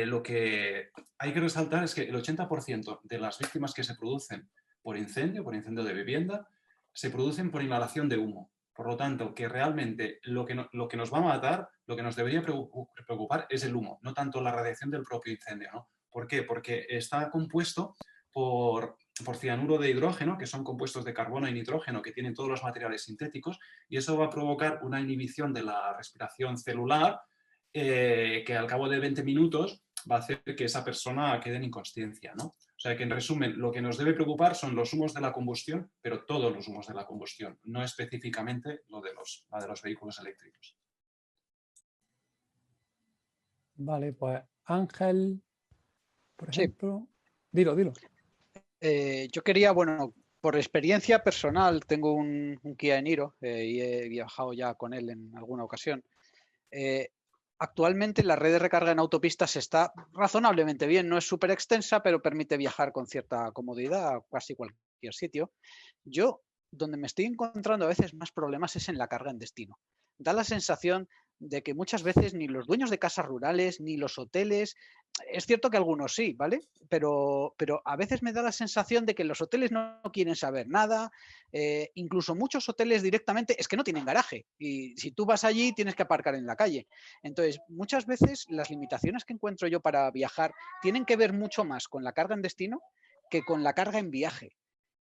Lo que hay que resaltar es que el 80% de las víctimas que se producen por incendio de vivienda, se producen por inhalación de humo. Por lo tanto, que realmente lo que nos va a matar, lo que nos debería preocupar es el humo, no tanto la radiación del propio incendio, ¿no? ¿Por qué? Porque está compuesto por por cianuro de hidrógeno, que son compuestos de carbono y nitrógeno que tienen todos los materiales sintéticos, y eso va a provocar una inhibición de la respiración celular que al cabo de 20 minutos va a hacer que esa persona quede en inconsciencia, ¿no? O sea que, en resumen, lo que nos debe preocupar son los humos de la combustión, pero todos los humos de la combustión, no específicamente la de los vehículos eléctricos. Vale, pues Ángel, por Sí. ejemplo. Dilo. Yo quería, bueno, por experiencia personal, tengo un Kia Niro y he viajado ya con él en alguna ocasión. Actualmente la red de recarga en autopistas está razonablemente bien, no es súper extensa, pero permite viajar con cierta comodidad a casi cualquier sitio. Yo, donde me estoy encontrando a veces más problemas es en la carga en destino. Da la sensación de que muchas veces ni los dueños de casas rurales, ni los hoteles, es cierto que algunos sí, ¿vale? Pero a veces me da la sensación de que los hoteles no quieren saber nada, incluso muchos hoteles directamente es que no tienen garaje y si tú vas allí tienes que aparcar en la calle. Entonces, muchas veces las limitaciones que encuentro yo para viajar tienen que ver mucho más con la carga en destino que con la carga en viaje.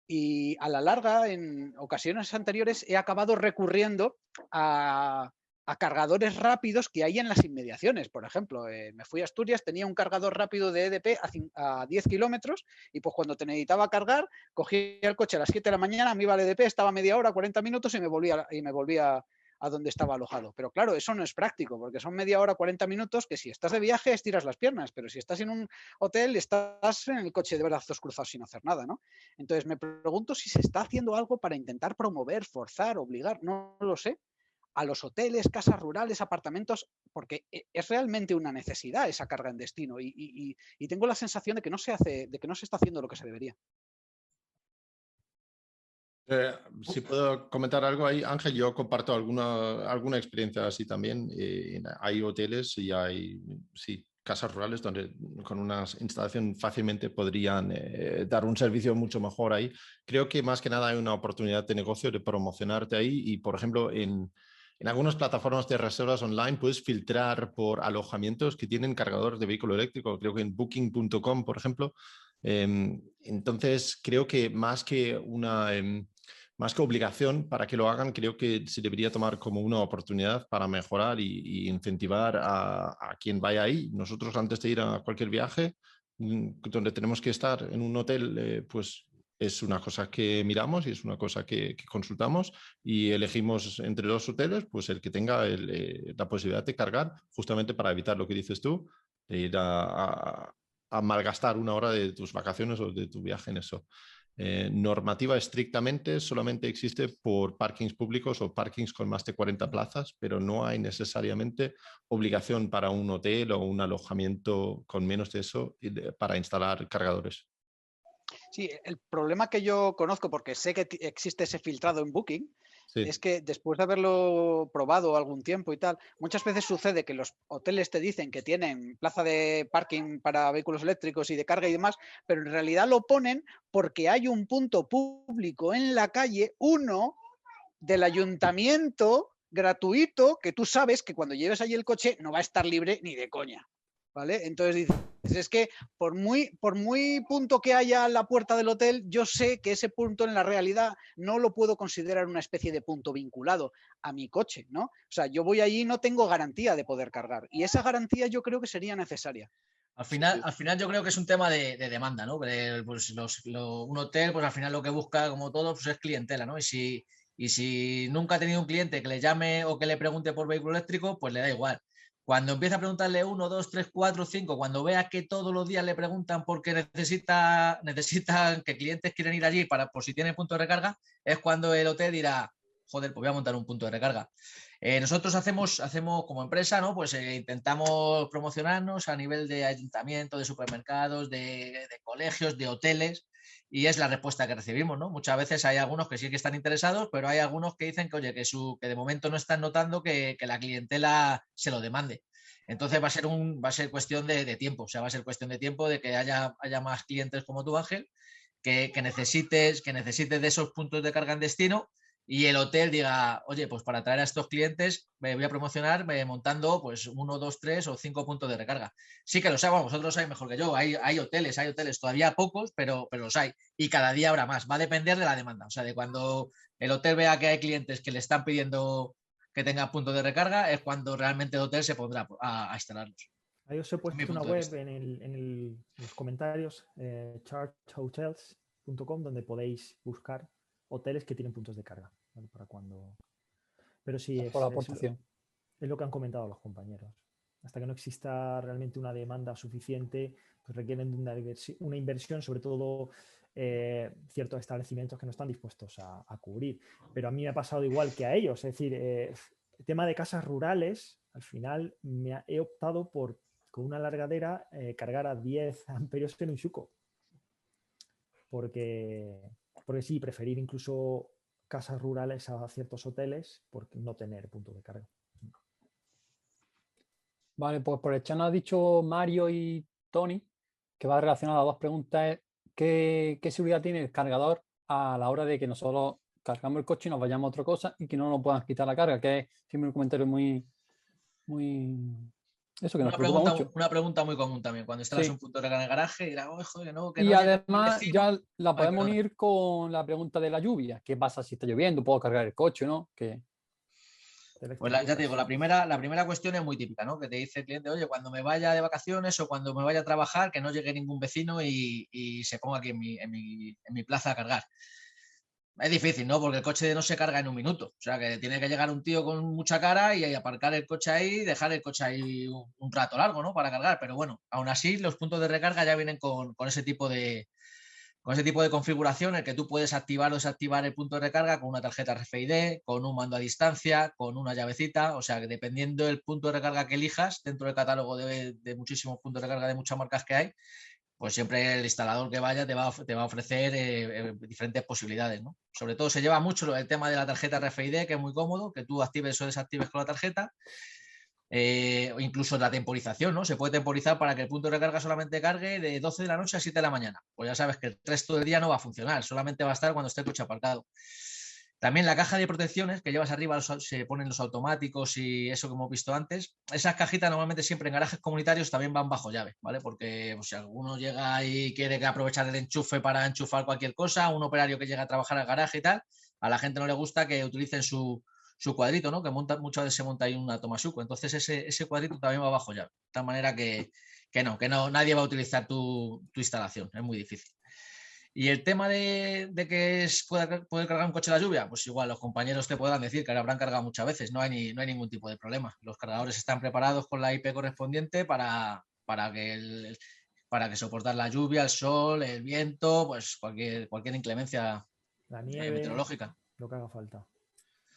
Y a la larga, en ocasiones anteriores, he acabado recurriendo a cargadores rápidos que hay en las inmediaciones. Por ejemplo, me fui a Asturias, tenía un cargador rápido de EDP a 10 kilómetros y pues cuando te necesitaba cargar, cogía el coche a las 7 de la mañana, me iba al EDP, estaba media hora, 40 minutos y me volvía a donde estaba alojado. Pero claro, eso no es práctico porque son media hora, 40 minutos que si estás de viaje estiras las piernas, pero si estás en un hotel estás en el coche de brazos cruzados sin hacer nada, ¿no? Entonces me pregunto si se está haciendo algo para intentar promover, forzar, obligar, no lo sé, a los hoteles, casas rurales, apartamentos, porque es realmente una necesidad esa carga en destino y tengo la sensación de que no se está haciendo lo que se debería. Si puedo comentar algo ahí, Ángel, yo comparto alguna experiencia así también. Hay hoteles y hay casas rurales donde con una instalación fácilmente podrían dar un servicio mucho mejor ahí. Creo que más que nada hay una oportunidad de negocio de promocionarte ahí y, por ejemplo, en algunas plataformas de reservas online puedes filtrar por alojamientos que tienen cargadores de vehículo eléctrico. Creo que en booking.com, por ejemplo. Entonces, creo que más que obligación para que lo hagan, creo que se debería tomar como una oportunidad para mejorar y incentivar a quien vaya ahí. Nosotros, antes de ir a cualquier viaje, donde tenemos que estar en un hotel, pues es una cosa que miramos y es una cosa que consultamos y elegimos entre los hoteles pues el que tenga la posibilidad de cargar, justamente para evitar lo que dices tú, de ir a malgastar una hora de tus vacaciones o de tu viaje en eso. Normativa estrictamente solamente existe por parkings públicos o parkings con más de 40 plazas, pero no hay necesariamente obligación para un hotel o un alojamiento con menos de eso para instalar cargadores. Sí, el problema que yo conozco, porque sé que existe ese filtrado en Booking, es que después de haberlo probado algún tiempo y tal, muchas veces sucede que los hoteles te dicen que tienen plaza de parking para vehículos eléctricos y de carga y demás, pero en realidad lo ponen porque hay un punto público en la calle, uno del ayuntamiento gratuito, que tú sabes que cuando lleves allí el coche no va a estar libre ni de coña. ¿Vale? Entonces dices, es que por muy punto que haya la puerta del hotel, yo sé que ese punto en la realidad no lo puedo considerar una especie de punto vinculado a mi coche, ¿no? O sea, yo voy allí y no tengo garantía de poder cargar. Y esa garantía yo creo que sería necesaria. Al final yo creo que es un tema de demanda, ¿no? Pues un hotel, pues al final lo que busca, como todo, pues es clientela, ¿no? Y si nunca ha tenido un cliente que le llame o que le pregunte por vehículo eléctrico, pues le da igual. Cuando empieza a preguntarle 1, 2, 3, 4, 5, cuando vea que todos los días le preguntan porque necesitan que clientes quieren ir allí por si tienen punto de recarga, es cuando el hotel dirá, joder, pues voy a montar un punto de recarga. Nosotros hacemos como empresa, ¿no? Pues intentamos promocionarnos a nivel de ayuntamiento, de supermercados, de colegios, de hoteles, y es la respuesta que recibimos, ¿no? Muchas veces hay algunos que sí que están interesados, pero hay algunos que dicen que, oye, que de momento no están notando que la clientela se lo demande. Entonces va a ser cuestión de tiempo, o sea, va a ser cuestión de tiempo de que haya más clientes como tú, Ángel, que necesites de esos puntos de carga en destino y el hotel diga, oye, pues para atraer a estos clientes me voy a promocionar montando pues 1, 2, 3 o 5 puntos de recarga. Sí que los hay, bueno, vosotros lo sabéis mejor que yo, hay hoteles, todavía pocos, pero los hay y cada día habrá más. Va a depender de la demanda, o sea, de cuando el hotel vea que hay clientes que le están pidiendo que tengan puntos de recarga, es cuando realmente el hotel se pondrá a instalarlos. Ahí os he puesto una web en los comentarios, chargehotels.com, donde podéis buscar hoteles que tienen puntos de carga, ¿vale? Para cuando... Pero sí, por la aportación. Es lo que han comentado los compañeros. Hasta que no exista realmente una demanda suficiente, pues requieren de una inversión, sobre todo ciertos establecimientos que no están dispuestos a cubrir. Pero a mí me ha pasado igual que a ellos. Es decir, el tema de casas rurales, al final he optado por, con una largadera, cargar a 10 amperios en un Xuco. Porque sí, preferir incluso casas rurales a ciertos hoteles por no tener punto de carga. Vale, pues por el chat nos ha dicho Mario y Tony, que va relacionado a dos preguntas. ¿Qué seguridad tiene el cargador a la hora de que nosotros cargamos el coche y nos vayamos a otra cosa y que no nos puedan quitar la carga? Que es siempre un comentario muy... Eso que nos preocupa mucho. Una pregunta muy común también. Cuando estás en un punto de recarga en el garaje, dirás, oh, joder, no, que y no además ya la podemos unir con la pregunta de la lluvia. ¿Qué pasa si está lloviendo? ¿Puedo cargar el coche, no? Pues ya te digo, la primera cuestión es muy típica, ¿no? Que te dice el cliente, oye, cuando me vaya de vacaciones o cuando me vaya a trabajar, que no llegue ningún vecino y se ponga aquí en mi plaza a cargar. Es difícil, ¿no? Porque el coche no se carga en un minuto. O sea, que tiene que llegar un tío con mucha cara y aparcar el coche ahí y dejar el coche ahí un rato largo, ¿no? Para cargar. Pero bueno, aún así los puntos de recarga ya vienen con ese tipo de configuración en el que tú puedes activar o desactivar el punto de recarga con una tarjeta RFID, con un mando a distancia, con una llavecita. O sea, que dependiendo del punto de recarga que elijas dentro del catálogo de muchísimos puntos de recarga de muchas marcas que hay, pues siempre el instalador que vaya te va a ofrecer diferentes posibilidades, ¿no? Sobre todo se lleva mucho el tema de la tarjeta RFID, que es muy cómodo, que tú actives o desactives con la tarjeta. O incluso la temporización, ¿no? Se puede temporizar para que el punto de recarga solamente cargue de 12 de la noche a 7 de la mañana. Pues ya sabes que el resto del día no va a funcionar, solamente va a estar cuando esté el coche aparcado. También la caja de protecciones que llevas arriba se ponen los automáticos y eso que hemos visto antes. Esas cajitas normalmente siempre en garajes comunitarios también van bajo llave, ¿vale? Porque pues, si alguno llega y quiere aprovechar el enchufe para enchufar cualquier cosa, un operario que llega a trabajar al garaje y tal, a la gente no le gusta que utilicen su cuadrito, ¿no? Que muchas veces se monta ahí una toma Xuco. Entonces ese cuadrito también va bajo llave. De tal manera que no, nadie va a utilizar tu instalación. Es muy difícil. Y el tema de que poder cargar un coche a la lluvia, pues igual los compañeros te podrán decir que lo habrán cargado muchas veces, no hay ningún tipo de problema. Los cargadores están preparados con la IP correspondiente para que soportar la lluvia, el sol, el viento, pues cualquier inclemencia la nieve, meteorológica. Lo que haga falta.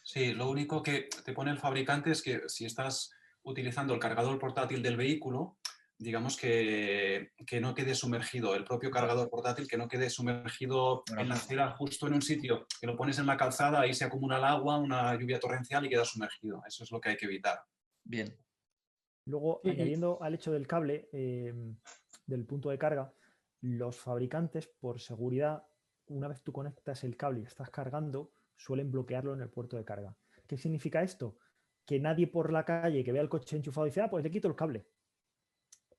Sí, lo único que te pone el fabricante es que si estás utilizando el cargador portátil del vehículo, digamos que no quede sumergido, el propio cargador portátil que no quede sumergido en la acera justo en un sitio, que lo pones en la calzada, ahí se acumula el agua, una lluvia torrencial y queda sumergido. Eso es lo que hay que evitar. Bien. Luego, añadiendo al hecho del cable, del punto de carga, los fabricantes, por seguridad, una vez tú conectas el cable y estás cargando, suelen bloquearlo en el puerto de carga. ¿Qué significa esto? Que nadie por la calle que vea el coche enchufado dice, pues le quito el cable.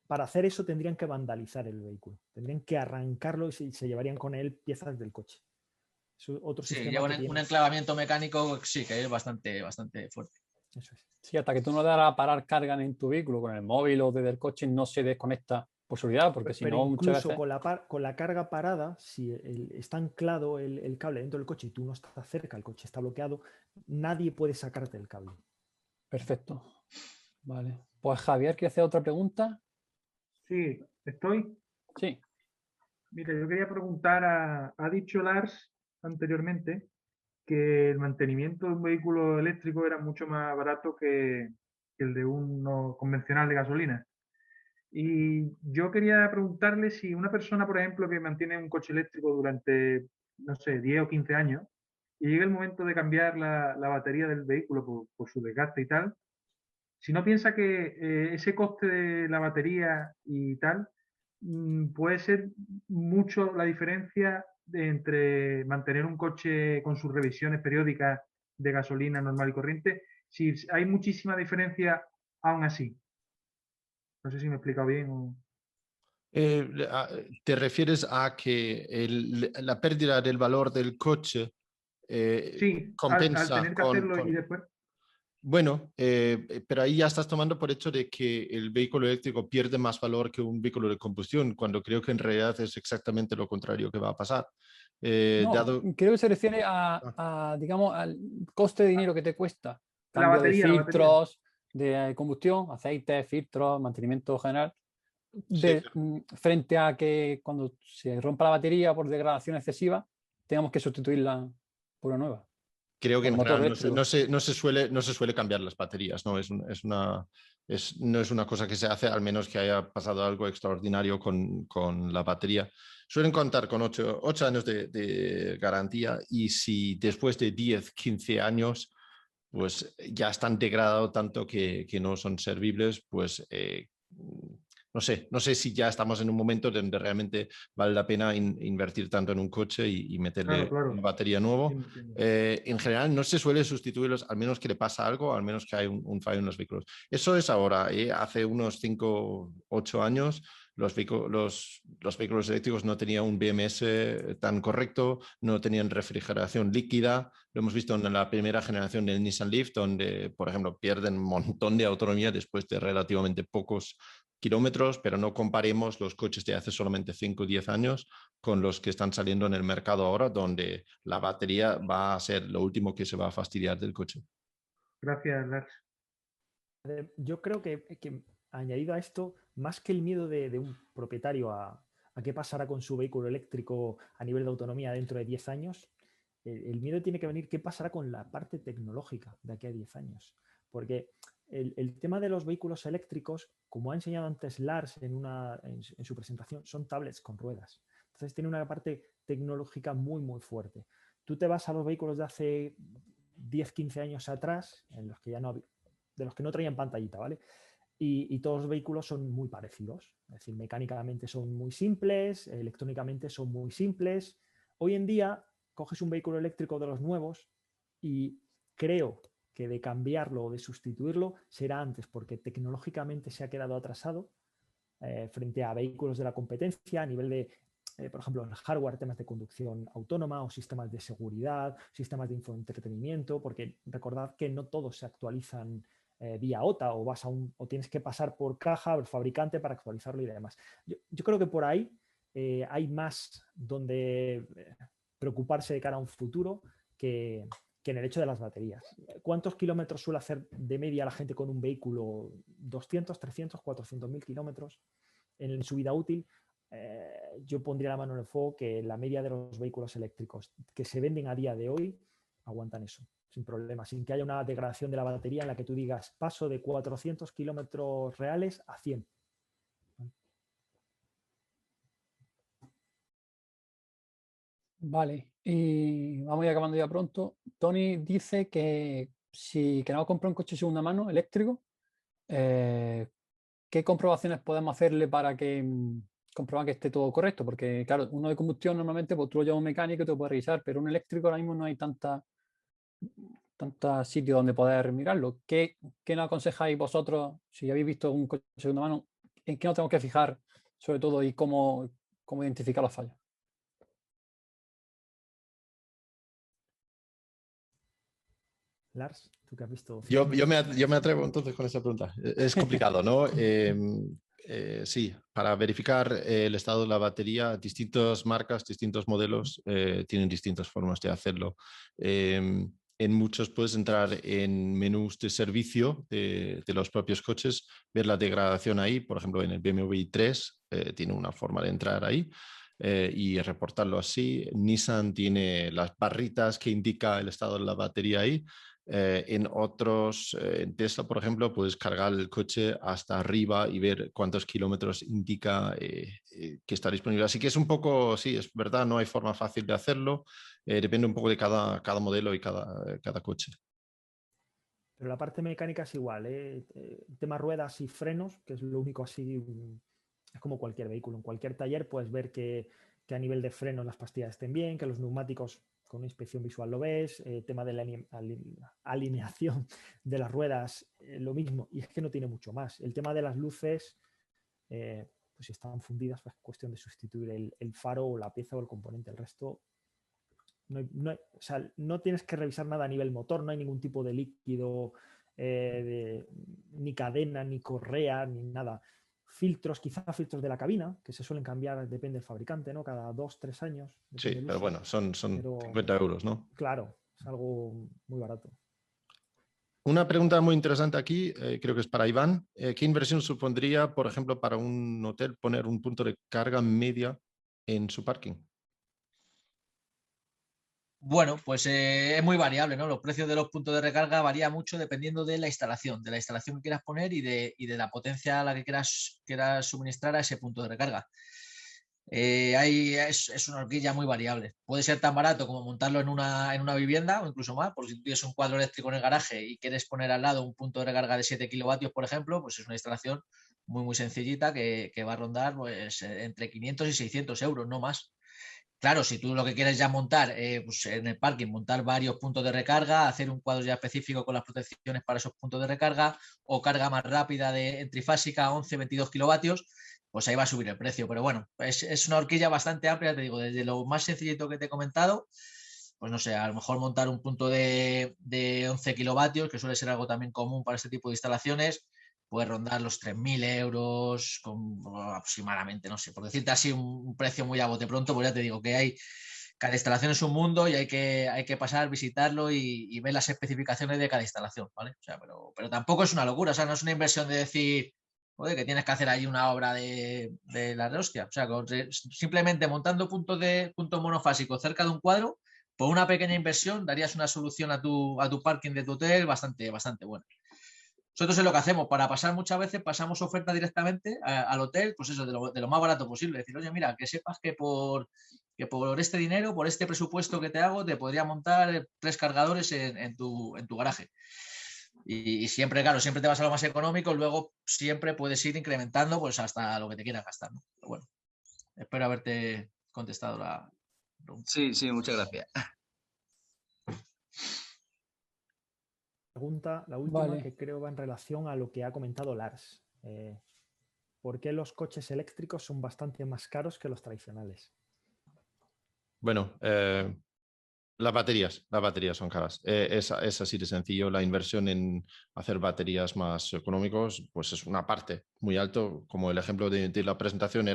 Para hacer eso tendrían que vandalizar el vehículo, tendrían que arrancarlo y se llevarían con él piezas del coche. Es otro sistema lleva un enclavamiento mecánico, sí, que es bastante fuerte. Eso es. Sí, hasta que tú no le das a parar carga en tu vehículo con el móvil o desde el coche, no se desconecta por seguridad, porque si no, muchas veces... con la carga parada, si está anclado el cable dentro del coche y tú no estás cerca, el coche está bloqueado, nadie puede sacarte el cable. Perfecto. Vale. Pues Javier, ¿quieres hacer otra pregunta? Sí, ¿estoy? Sí. Mira, yo quería preguntar, ha dicho Lars anteriormente que el mantenimiento de un vehículo eléctrico era mucho más barato que el de uno convencional de gasolina. Y yo quería preguntarle si una persona, por ejemplo, que mantiene un coche eléctrico durante, no sé, 10 o 15 años, y llega el momento de cambiar la batería del vehículo por su desgaste y tal, si no piensa que ese coste de la batería y tal puede ser mucho la diferencia entre mantener un coche con sus revisiones periódicas de gasolina normal y corriente, si hay muchísima diferencia aún así. No sé si me he explicado bien o... ¿Te refieres a que la pérdida del valor del coche Sí, al compensa tener que hacerlo y después... Bueno, pero ahí ya estás tomando por hecho de que el vehículo eléctrico pierde más valor que un vehículo de combustión, cuando creo que en realidad es exactamente lo contrario que va a pasar. No, creo que se refiere digamos, al coste de dinero que te cuesta. La Cambio de batería. filtros de combustión, aceite, filtros, mantenimiento general, frente a que cuando se rompa la batería por degradación excesiva, tengamos que sustituirla por una nueva. Creo que en Motor general eléctrico. no se suele cambiar las baterías, ¿no? No es una cosa que se hace, al menos que haya pasado algo extraordinario con la batería. Suelen contar con 8 años de garantía, y si después de 10, 15 años pues ya están degradados tanto que no son servibles, pues no sé si ya estamos en un momento donde realmente vale la pena invertir tanto en un coche y meterle Claro. una batería nuevo. Entiendo. En general no se suele sustituirlos, al menos que le pasa algo, al menos que hay un fallo en los vehículos. Eso es ahora. Hace unos 5, 8 años los vehículos eléctricos no tenían un BMS tan correcto, no tenían refrigeración líquida. Lo hemos visto en la primera generación del Nissan Leaf, donde, por ejemplo, pierden un montón de autonomía después de relativamente pocos kilómetros, pero no comparemos los coches de hace solamente 5 o 10 años con los que están saliendo en el mercado ahora, donde la batería va a ser lo último que se va a fastidiar del coche. Gracias, Lars. Yo creo que añadido a esto, más que el miedo de un propietario a qué pasará con su vehículo eléctrico a nivel de autonomía dentro de 10 años, el miedo tiene que venir qué pasará con la parte tecnológica de aquí a 10 años. Porque el tema de los vehículos eléctricos, como ha enseñado antes Lars en su presentación, son tablets con ruedas. Entonces tiene una parte tecnológica muy, muy fuerte. Tú te vas a los vehículos de hace 10, 15 años atrás, en los que ya no había, de los que no traían pantallita, ¿vale? Y todos los vehículos son muy parecidos. Es decir, mecánicamente son muy simples, electrónicamente son muy simples. Hoy en día coges un vehículo eléctrico de los nuevos y creo que de cambiarlo o de sustituirlo será antes, porque tecnológicamente se ha quedado atrasado frente a vehículos de la competencia a nivel de, por ejemplo, el hardware, temas de conducción autónoma o sistemas de seguridad, sistemas de infoentretenimiento, porque recordad que no todos se actualizan vía OTA o tienes que pasar por caja, el fabricante para actualizarlo y demás. Yo creo que por ahí hay más donde preocuparse de cara a un futuro que en el hecho de las baterías. ¿Cuántos kilómetros suele hacer de media la gente con un vehículo? 200, 300, 400.000 kilómetros en su vida útil. Yo pondría la mano en el fuego que la media de los vehículos eléctricos que se venden a día de hoy aguantan eso, sin problema, sin que haya una degradación de la batería en la que tú digas paso de 400 kilómetros reales a 100. Vale, y vamos ya acabando ya pronto. Tony dice que si queremos comprar un coche de segunda mano eléctrico, ¿qué comprobaciones podemos hacerle para que comprobar que esté todo correcto? Porque, claro, uno de combustión normalmente pues, tú lo llevas a un mecánico y te puede revisar, pero un eléctrico ahora mismo no hay tanta sitio donde poder mirarlo. ¿Qué nos aconsejáis vosotros, si habéis visto un coche de segunda mano, en qué nos tenemos que fijar sobre todo y cómo identificar las fallas? Lars, tú que has visto. Yo me atrevo entonces con esa pregunta. Es complicado, ¿no? Sí, para verificar el estado de la batería, distintas marcas, distintos modelos tienen distintas formas de hacerlo. En muchos puedes entrar en menús de servicio de los propios coches, ver la degradación ahí. Por ejemplo, en el BMW i3 tiene una forma de entrar ahí. Y reportarlo así. Nissan tiene las barritas que indica el estado de la batería ahí. En otros, en Tesla, por ejemplo, puedes cargar el coche hasta arriba y ver cuántos kilómetros indica que está disponible. Así que es un poco, sí, es verdad, no hay forma fácil de hacerlo. Depende un poco de cada modelo y cada coche. Pero la parte mecánica es igual, tema ruedas y frenos, que es lo único así, es como cualquier vehículo. En cualquier taller puedes ver que que a nivel de freno las pastillas estén bien, que los neumáticos con una inspección visual lo ves, tema de la alineación de las ruedas, lo mismo, y es que no tiene mucho más. El tema de las luces, pues si están fundidas, pues es cuestión de sustituir el faro o la pieza o el componente. El resto, o sea, no tienes que revisar nada a nivel motor, no hay ningún tipo de líquido, ni cadena, ni correa, ni nada. Filtros, quizá filtros de la cabina, que se suelen cambiar, depende del fabricante, ¿no? Cada 2-3 años. Sí, pero uso. bueno, son Pero, 50 euros, ¿no? claro, es algo muy barato. Una pregunta muy interesante aquí, creo que es para Iván. ¿Qué inversión supondría, por ejemplo, para un hotel poner un punto de carga media en su parking? Bueno, pues es muy variable, ¿no? Los precios de los puntos de recarga varían mucho dependiendo de la instalación que quieras poner y de la potencia a la que quieras suministrar a ese punto de recarga. Es una horquilla muy variable. Puede ser tan barato como montarlo en una vivienda o incluso más, porque si tú tienes un cuadro eléctrico en el garaje y quieres poner al lado un punto de recarga de 7 kilovatios, por ejemplo, pues es una instalación muy sencillita que va a rondar pues, entre 500 y 600 euros, no más. Claro, si tú lo que quieres ya montar, pues en el parking, montar varios puntos de recarga, hacer un cuadro ya específico con las protecciones para esos puntos de recarga o carga más rápida en trifásica, 11-22 kilovatios, pues ahí va a subir el precio. Pero bueno, es una horquilla bastante amplia, te digo, desde lo más sencillito que te he comentado, pues no sé, a lo mejor montar un punto de 11 kilovatios, que suele ser algo también común para este tipo de instalaciones, puede rondar los 3.000 euros aproximadamente, no sé, por decirte así un precio muy a bote pronto, pues ya te digo que cada instalación es un mundo y hay que pasar, visitarlo y ver las especificaciones de cada instalación, ¿vale? O sea, pero tampoco es una locura, o sea, no es una inversión de decir, joder, que tienes que hacer ahí una obra de la de hostia, o sea, simplemente montando puntos monofásicos cerca de un cuadro, por una pequeña inversión darías una solución a tu parking de tu hotel bastante buena. Nosotros es lo que hacemos, para pasar muchas veces, pasamos oferta directamente al hotel, pues eso, de lo más barato posible. Decir, oye, mira, que sepas que por este dinero, por este presupuesto que te hago, te podría montar 3 cargadores en tu garaje. Y siempre, claro, siempre te vas a lo más económico, luego siempre puedes ir incrementando pues hasta lo que te quieras gastar, ¿no? Pero bueno, espero haberte contestado la pregunta. Sí, muchas gracias. Pregunta, la última, que creo va en relación a lo que ha comentado Lars. ¿Por qué los coches eléctricos son bastante más caros que los tradicionales? Bueno, las baterías son caras. Es así de sencillo. La inversión en hacer baterías más económicos, pues es una parte muy alto. Como el ejemplo de la presentación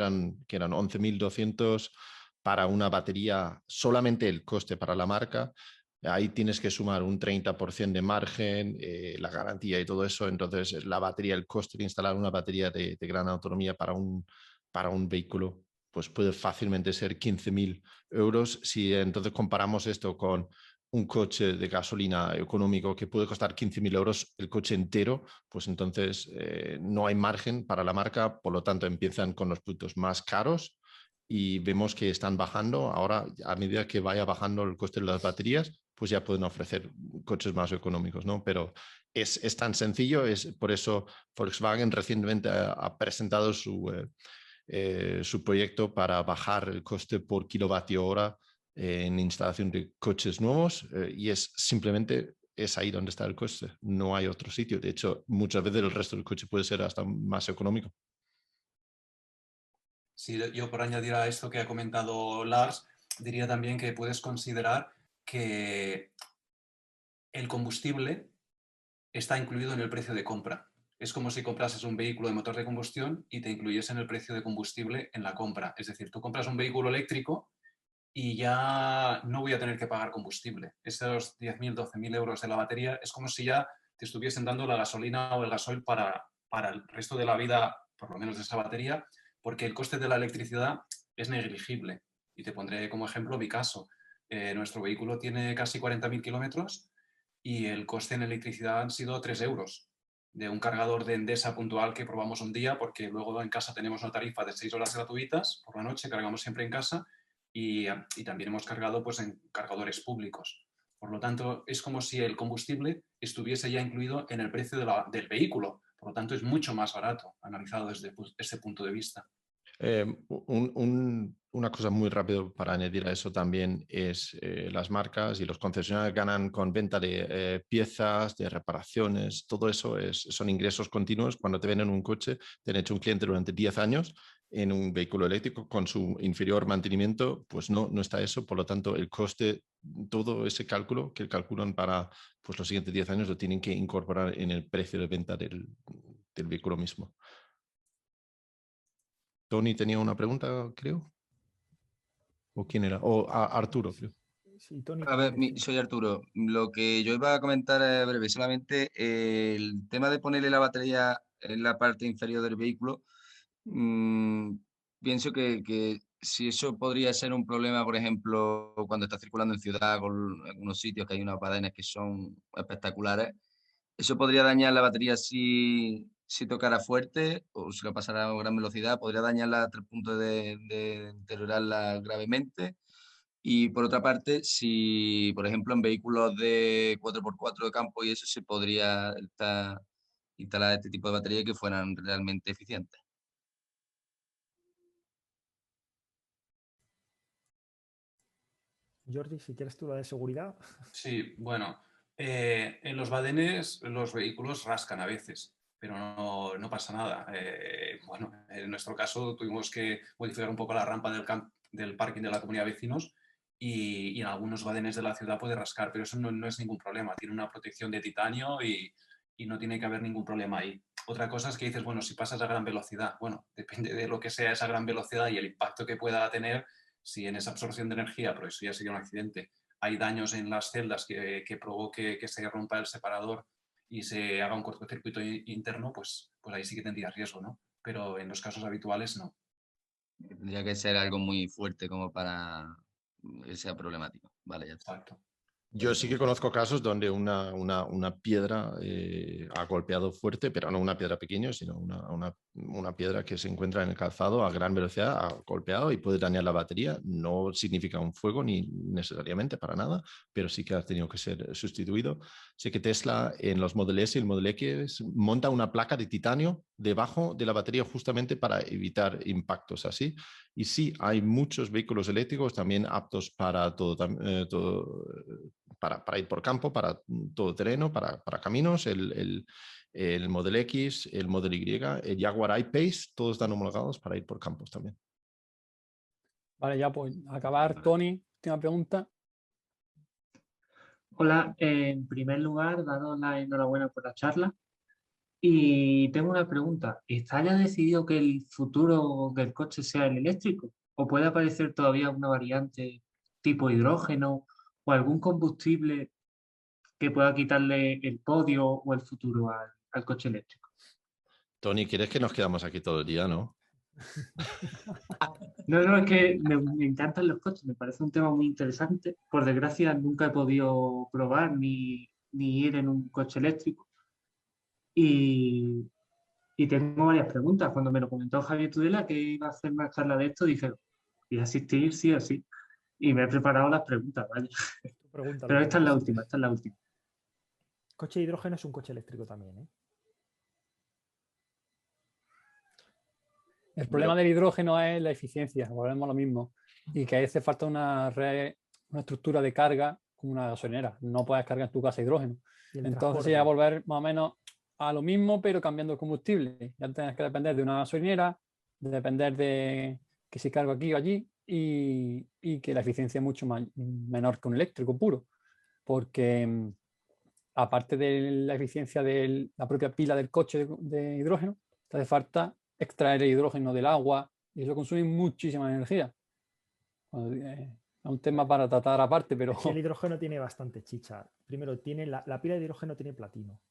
que eran 11.200 para una batería, solamente el coste para la marca. Ahí tienes que sumar un 30% de margen, la garantía y todo eso. Entonces, la batería, el coste de instalar una batería de gran autonomía para un vehículo, pues puede fácilmente ser 15.000 euros. Si entonces comparamos esto con un coche de gasolina económico que puede costar 15.000 euros el coche entero, pues entonces no hay margen para la marca, por lo tanto empiezan con los productos más caros y vemos que están bajando. Ahora, a medida que vaya bajando el coste de las baterías, pues ya pueden ofrecer coches más económicos, ¿no? Pero es tan sencillo, por eso Volkswagen recientemente ha presentado su proyecto para bajar el coste por kilovatio hora en instalación de coches nuevos y es ahí donde está el coste, no hay otro sitio. De hecho, muchas veces el resto del coche puede ser hasta más económico. Sí, yo por añadir a esto que ha comentado Lars, diría también que puedes considerar que el combustible está incluido en el precio de compra. Es como si comprases un vehículo de motor de combustión y te incluyesen el precio de combustible en la compra. Es decir, tú compras un vehículo eléctrico y ya no voy a tener que pagar combustible. Esos 10.000, 12.000 euros de la batería es como si ya te estuviesen dando la gasolina o el gasoil para el resto de la vida, por lo menos de esa batería, porque el coste de la electricidad es negligible. Y te pondré como ejemplo mi caso. Nuestro vehículo tiene casi 40.000 kilómetros y el coste en electricidad han sido 3 euros de un cargador de Endesa puntual que probamos un día, porque luego en casa tenemos una tarifa de 6 horas gratuitas por la noche, cargamos siempre en casa y también hemos cargado pues, en cargadores públicos. Por lo tanto, es como si el combustible estuviese ya incluido en el precio del vehículo. Por lo tanto, es mucho más barato, analizado desde ese punto de vista. Un una cosa muy rápido para añadir a eso también es las marcas y los concesionarios ganan con venta de piezas, de reparaciones, todo eso son ingresos continuos. Cuando te venden un coche, te han hecho un cliente durante 10 años en un vehículo eléctrico con su inferior mantenimiento, pues no está eso. Por lo tanto, el coste, todo ese cálculo que calculan para pues, los siguientes 10 años lo tienen que incorporar en el precio de venta del vehículo mismo. Tony tenía una pregunta, creo. ¿O quién era? O Arturo, creo. Sí, Tony. A ver, soy Arturo. Lo que yo iba a comentar breve, solamente el tema de ponerle la batería en la parte inferior del vehículo, pienso que si eso podría ser un problema, por ejemplo, cuando estás circulando en ciudad, con algunos sitios que hay unas badenes que son espectaculares, eso podría dañar la batería si tocara fuerte o si lo pasara a gran velocidad, podría dañarla hasta el punto de deteriorarla gravemente. Y por otra parte, si, por ejemplo, en vehículos de 4x4 de campo y eso se podría instalar este tipo de baterías que fueran realmente eficientes. Jordi, si quieres tú la de seguridad. Sí, bueno, en los badenes los vehículos rascan a veces, pero no pasa nada. Bueno, en nuestro caso tuvimos que modificar un poco la rampa del parking de la comunidad de vecinos y en algunos badenes de la ciudad puede rascar, pero eso no es ningún problema. Tiene una protección de titanio y no tiene que haber ningún problema ahí. Otra cosa es que dices, bueno, si pasas a gran velocidad, bueno, depende de lo que sea esa gran velocidad y el impacto que pueda tener, si en esa absorción de energía, pero eso ya sería un accidente, hay daños en las celdas que provoque que se rompa el separador y se haga un cortocircuito interno, pues ahí sí que tendría riesgo, ¿no? Pero en los casos habituales no. Tendría que ser algo muy fuerte como para que sea problemático. Vale, ya está. Exacto. Yo sí que conozco casos donde una piedra ha golpeado fuerte, pero no una piedra pequeña, sino una piedra que se encuentra en el calzado a gran velocidad, ha golpeado y puede dañar la batería. No significa un fuego ni necesariamente para nada, pero sí que ha tenido que ser sustituido. Sé que Tesla en los Model S y el Model X monta una placa de titanio debajo de la batería justamente para evitar impactos así. Y sí, hay muchos vehículos eléctricos también aptos para para ir por campo, para todo terreno, para caminos. El Model X, el Model Y, el Jaguar I-Pace, todos están homologados para ir por campos también. Vale, ya pues acabar, Tony, última pregunta. Hola, en primer lugar, daros la enhorabuena por la charla. Y tengo una pregunta. ¿Está ya decidido que el futuro del coche sea el eléctrico? ¿O puede aparecer todavía una variante tipo hidrógeno o algún combustible que pueda quitarle el podio o el futuro al coche eléctrico? Tony, ¿quieres que nos quedamos aquí todo el día, no? No, es que me encantan los coches, me parece un tema muy interesante. Por desgracia, nunca he podido probar ni ir en un coche eléctrico. Y tengo varias preguntas. Cuando me lo comentó Javier Tudela que iba a hacer una charla de esto, dije, voy a asistir sí o sí. Y me he preparado las preguntas, ¿vale? Pero esta es la última, esta es la última. Coche de hidrógeno es un coche eléctrico también, ¿eh? El problema del hidrógeno es la eficiencia, volvemos a lo mismo, y que hace falta una estructura de carga como una gasolinera. No puedes cargar en tu casa hidrógeno. Entonces sería volver más o menos a lo mismo, pero cambiando el combustible. Ya tienes que depender de una gasolinera, depender de que si cargo aquí o allí, y que la eficiencia es mucho menor que un eléctrico puro. Porque aparte de la eficiencia de la propia pila del coche de hidrógeno, te hace falta extraer el hidrógeno del agua y eso consume muchísima energía. Es un tema para tratar aparte, pero... El hidrógeno tiene bastante chicha. Primero, la pila de hidrógeno tiene platino.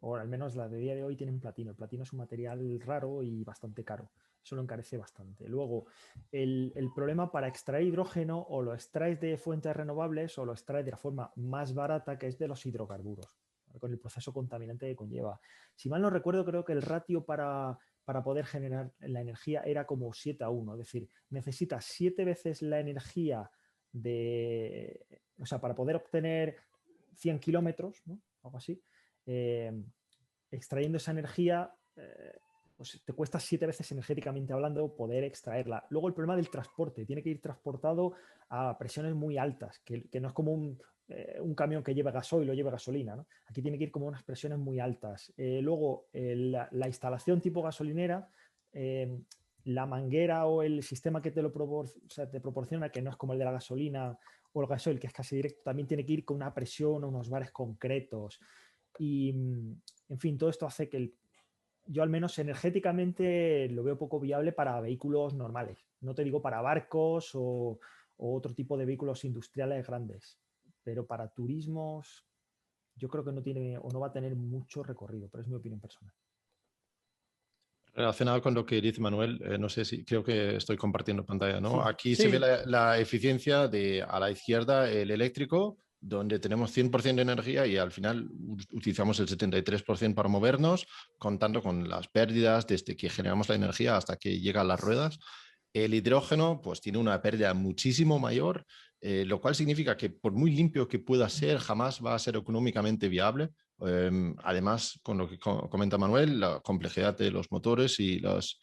O al menos la de día de hoy tienen platino. El platino es un material raro y bastante caro. Eso lo encarece bastante. Luego, el problema para extraer hidrógeno o lo extraes de fuentes renovables o lo extraes de la forma más barata, que es de los hidrocarburos, con el proceso contaminante que conlleva. Si mal no recuerdo, creo que el ratio para poder generar la energía era como 7:1. Es decir, necesitas 7 veces la energía o sea, para poder obtener 100 kilómetros, ¿no? Algo así. Extrayendo esa energía pues te cuesta 7 veces energéticamente hablando poder extraerla. Luego el problema del transporte, tiene que ir transportado a presiones muy altas, que no es como un camión que lleve gasoil o lleve gasolina, ¿no? Aquí tiene que ir como unas presiones muy altas. Luego la instalación tipo gasolinera, la manguera o el sistema que te proporciona, que no es como el de la gasolina o el gasoil, que es casi directo, también tiene que ir con una presión o unos bares concretos. Y, en fin, todo esto hace que yo al menos energéticamente lo veo poco viable para vehículos normales. No te digo para barcos o otro tipo de vehículos industriales grandes, pero para turismos yo creo que no tiene o no va a tener mucho recorrido, pero es mi opinión personal. Relacionado con lo que dice Manuel, no sé si creo que estoy compartiendo pantalla, ¿no? Sí, Aquí sí. se ve la eficiencia de a la izquierda el eléctrico, donde tenemos 100% de energía y al final utilizamos el 73% para movernos, contando con las pérdidas desde que generamos la energía hasta que llega a las ruedas. El hidrógeno pues tiene una pérdida muchísimo mayor, lo cual significa que por muy limpio que pueda ser, jamás va a ser económicamente viable. Además, con lo que comenta Manuel, la complejidad de los motores y las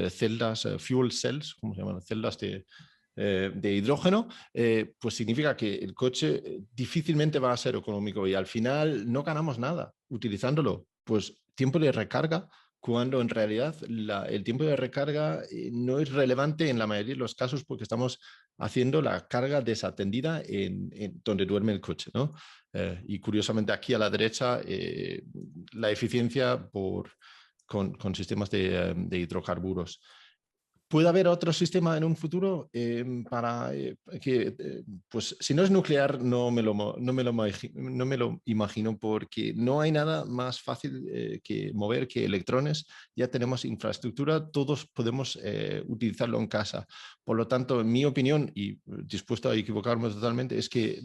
celdas, fuel cells, ¿cómo se llaman? Celdas de hidrógeno, pues significa que el coche difícilmente va a ser económico y al final no ganamos nada utilizándolo. Pues tiempo de recarga, cuando en realidad el tiempo de recarga no es relevante en la mayoría de los casos porque estamos haciendo la carga desatendida en donde duerme el coche, ¿no? Y curiosamente aquí a la derecha la eficiencia con sistemas de hidrocarburos. ¿Puede haber otro sistema en un futuro para que, pues si no es nuclear, no me lo imagino porque no hay nada más fácil que mover que electrones. Ya tenemos infraestructura, todos podemos utilizarlo en casa. Por lo tanto, en mi opinión, y dispuesto a equivocarme totalmente, es que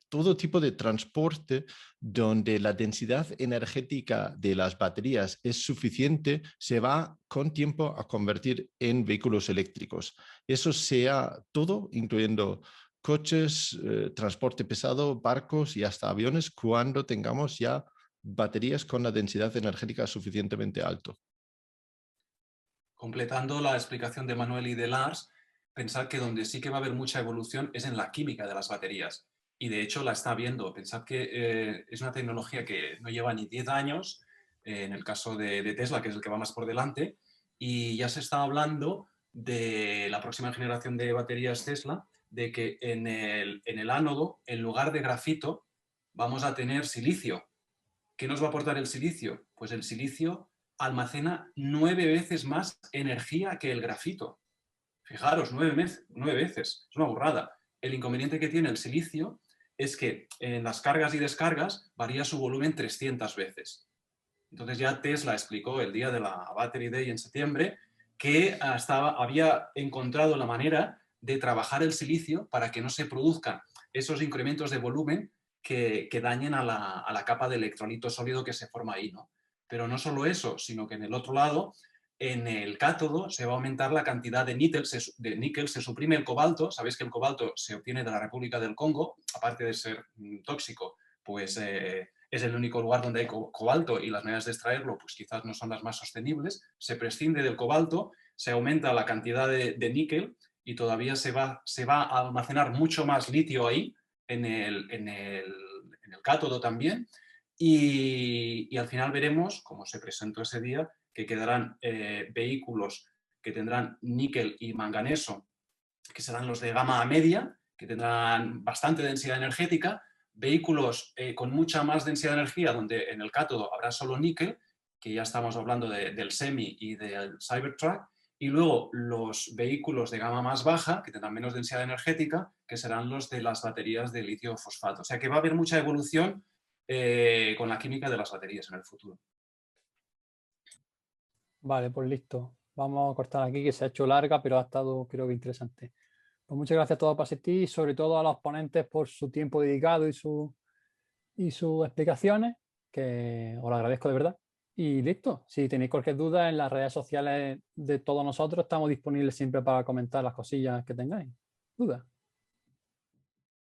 todo tipo de transporte donde la densidad energética de las baterías es suficiente, se va con tiempo a convertir en vehículos eléctricos. Eso sea todo, incluyendo coches, transporte pesado, barcos y hasta aviones, cuando tengamos ya baterías con la densidad energética suficientemente alto. Completando la explicación de Manuel y de Lars, pensad que donde sí que va a haber mucha evolución es en la química de las baterías. Y de hecho la está viendo. Pensad que es una tecnología que no lleva ni 10 años, en el caso de Tesla, que es el que va más por delante, y ya se está hablando de la próxima generación de baterías Tesla, de que en el ánodo, en lugar de grafito, vamos a tener silicio. ¿Qué nos va a aportar el silicio? Pues el silicio almacena 9 veces más energía que el grafito. Fijaros, 9 veces. Es una burrada. El inconveniente que tiene el silicio es que en las cargas y descargas varía su volumen 300 veces. Entonces ya Tesla explicó el día de la Battery Day en septiembre que había encontrado la manera de trabajar el silicio para que no se produzcan esos incrementos de volumen que dañen a la capa de electrolito sólido que se forma ahí, ¿no? Pero no solo eso, sino que en el otro lado, en el cátodo se va a aumentar la cantidad de níquel, se suprime el cobalto. Sabéis que el cobalto se obtiene de la República del Congo, aparte de ser tóxico, pues es el único lugar donde hay cobalto y las maneras de extraerlo pues quizás no son las más sostenibles. Se prescinde del cobalto, se aumenta la cantidad de níquel y todavía se va a almacenar mucho más litio ahí, en el cátodo también, y al final veremos, como se presentó ese día, que quedarán vehículos que tendrán níquel y manganeso, que serán los de gama media, que tendrán bastante densidad energética, vehículos con mucha más densidad de energía, donde en el cátodo habrá solo níquel, que ya estamos hablando del Semi y del Cybertruck, y luego los vehículos de gama más baja, que tendrán menos densidad energética, que serán los de las baterías de litio fosfato. O sea que va a haber mucha evolución con la química de las baterías en el futuro. Vale, pues listo. Vamos a cortar aquí, que se ha hecho larga, pero ha estado, creo que, interesante. Pues muchas gracias a todos por asistir y sobre todo a los ponentes por su tiempo dedicado y sus explicaciones, que os lo agradezco de verdad. Y listo, si tenéis cualquier duda en las redes sociales de todos nosotros, estamos disponibles siempre para comentar las cosillas que tengáis. ¿Dudas?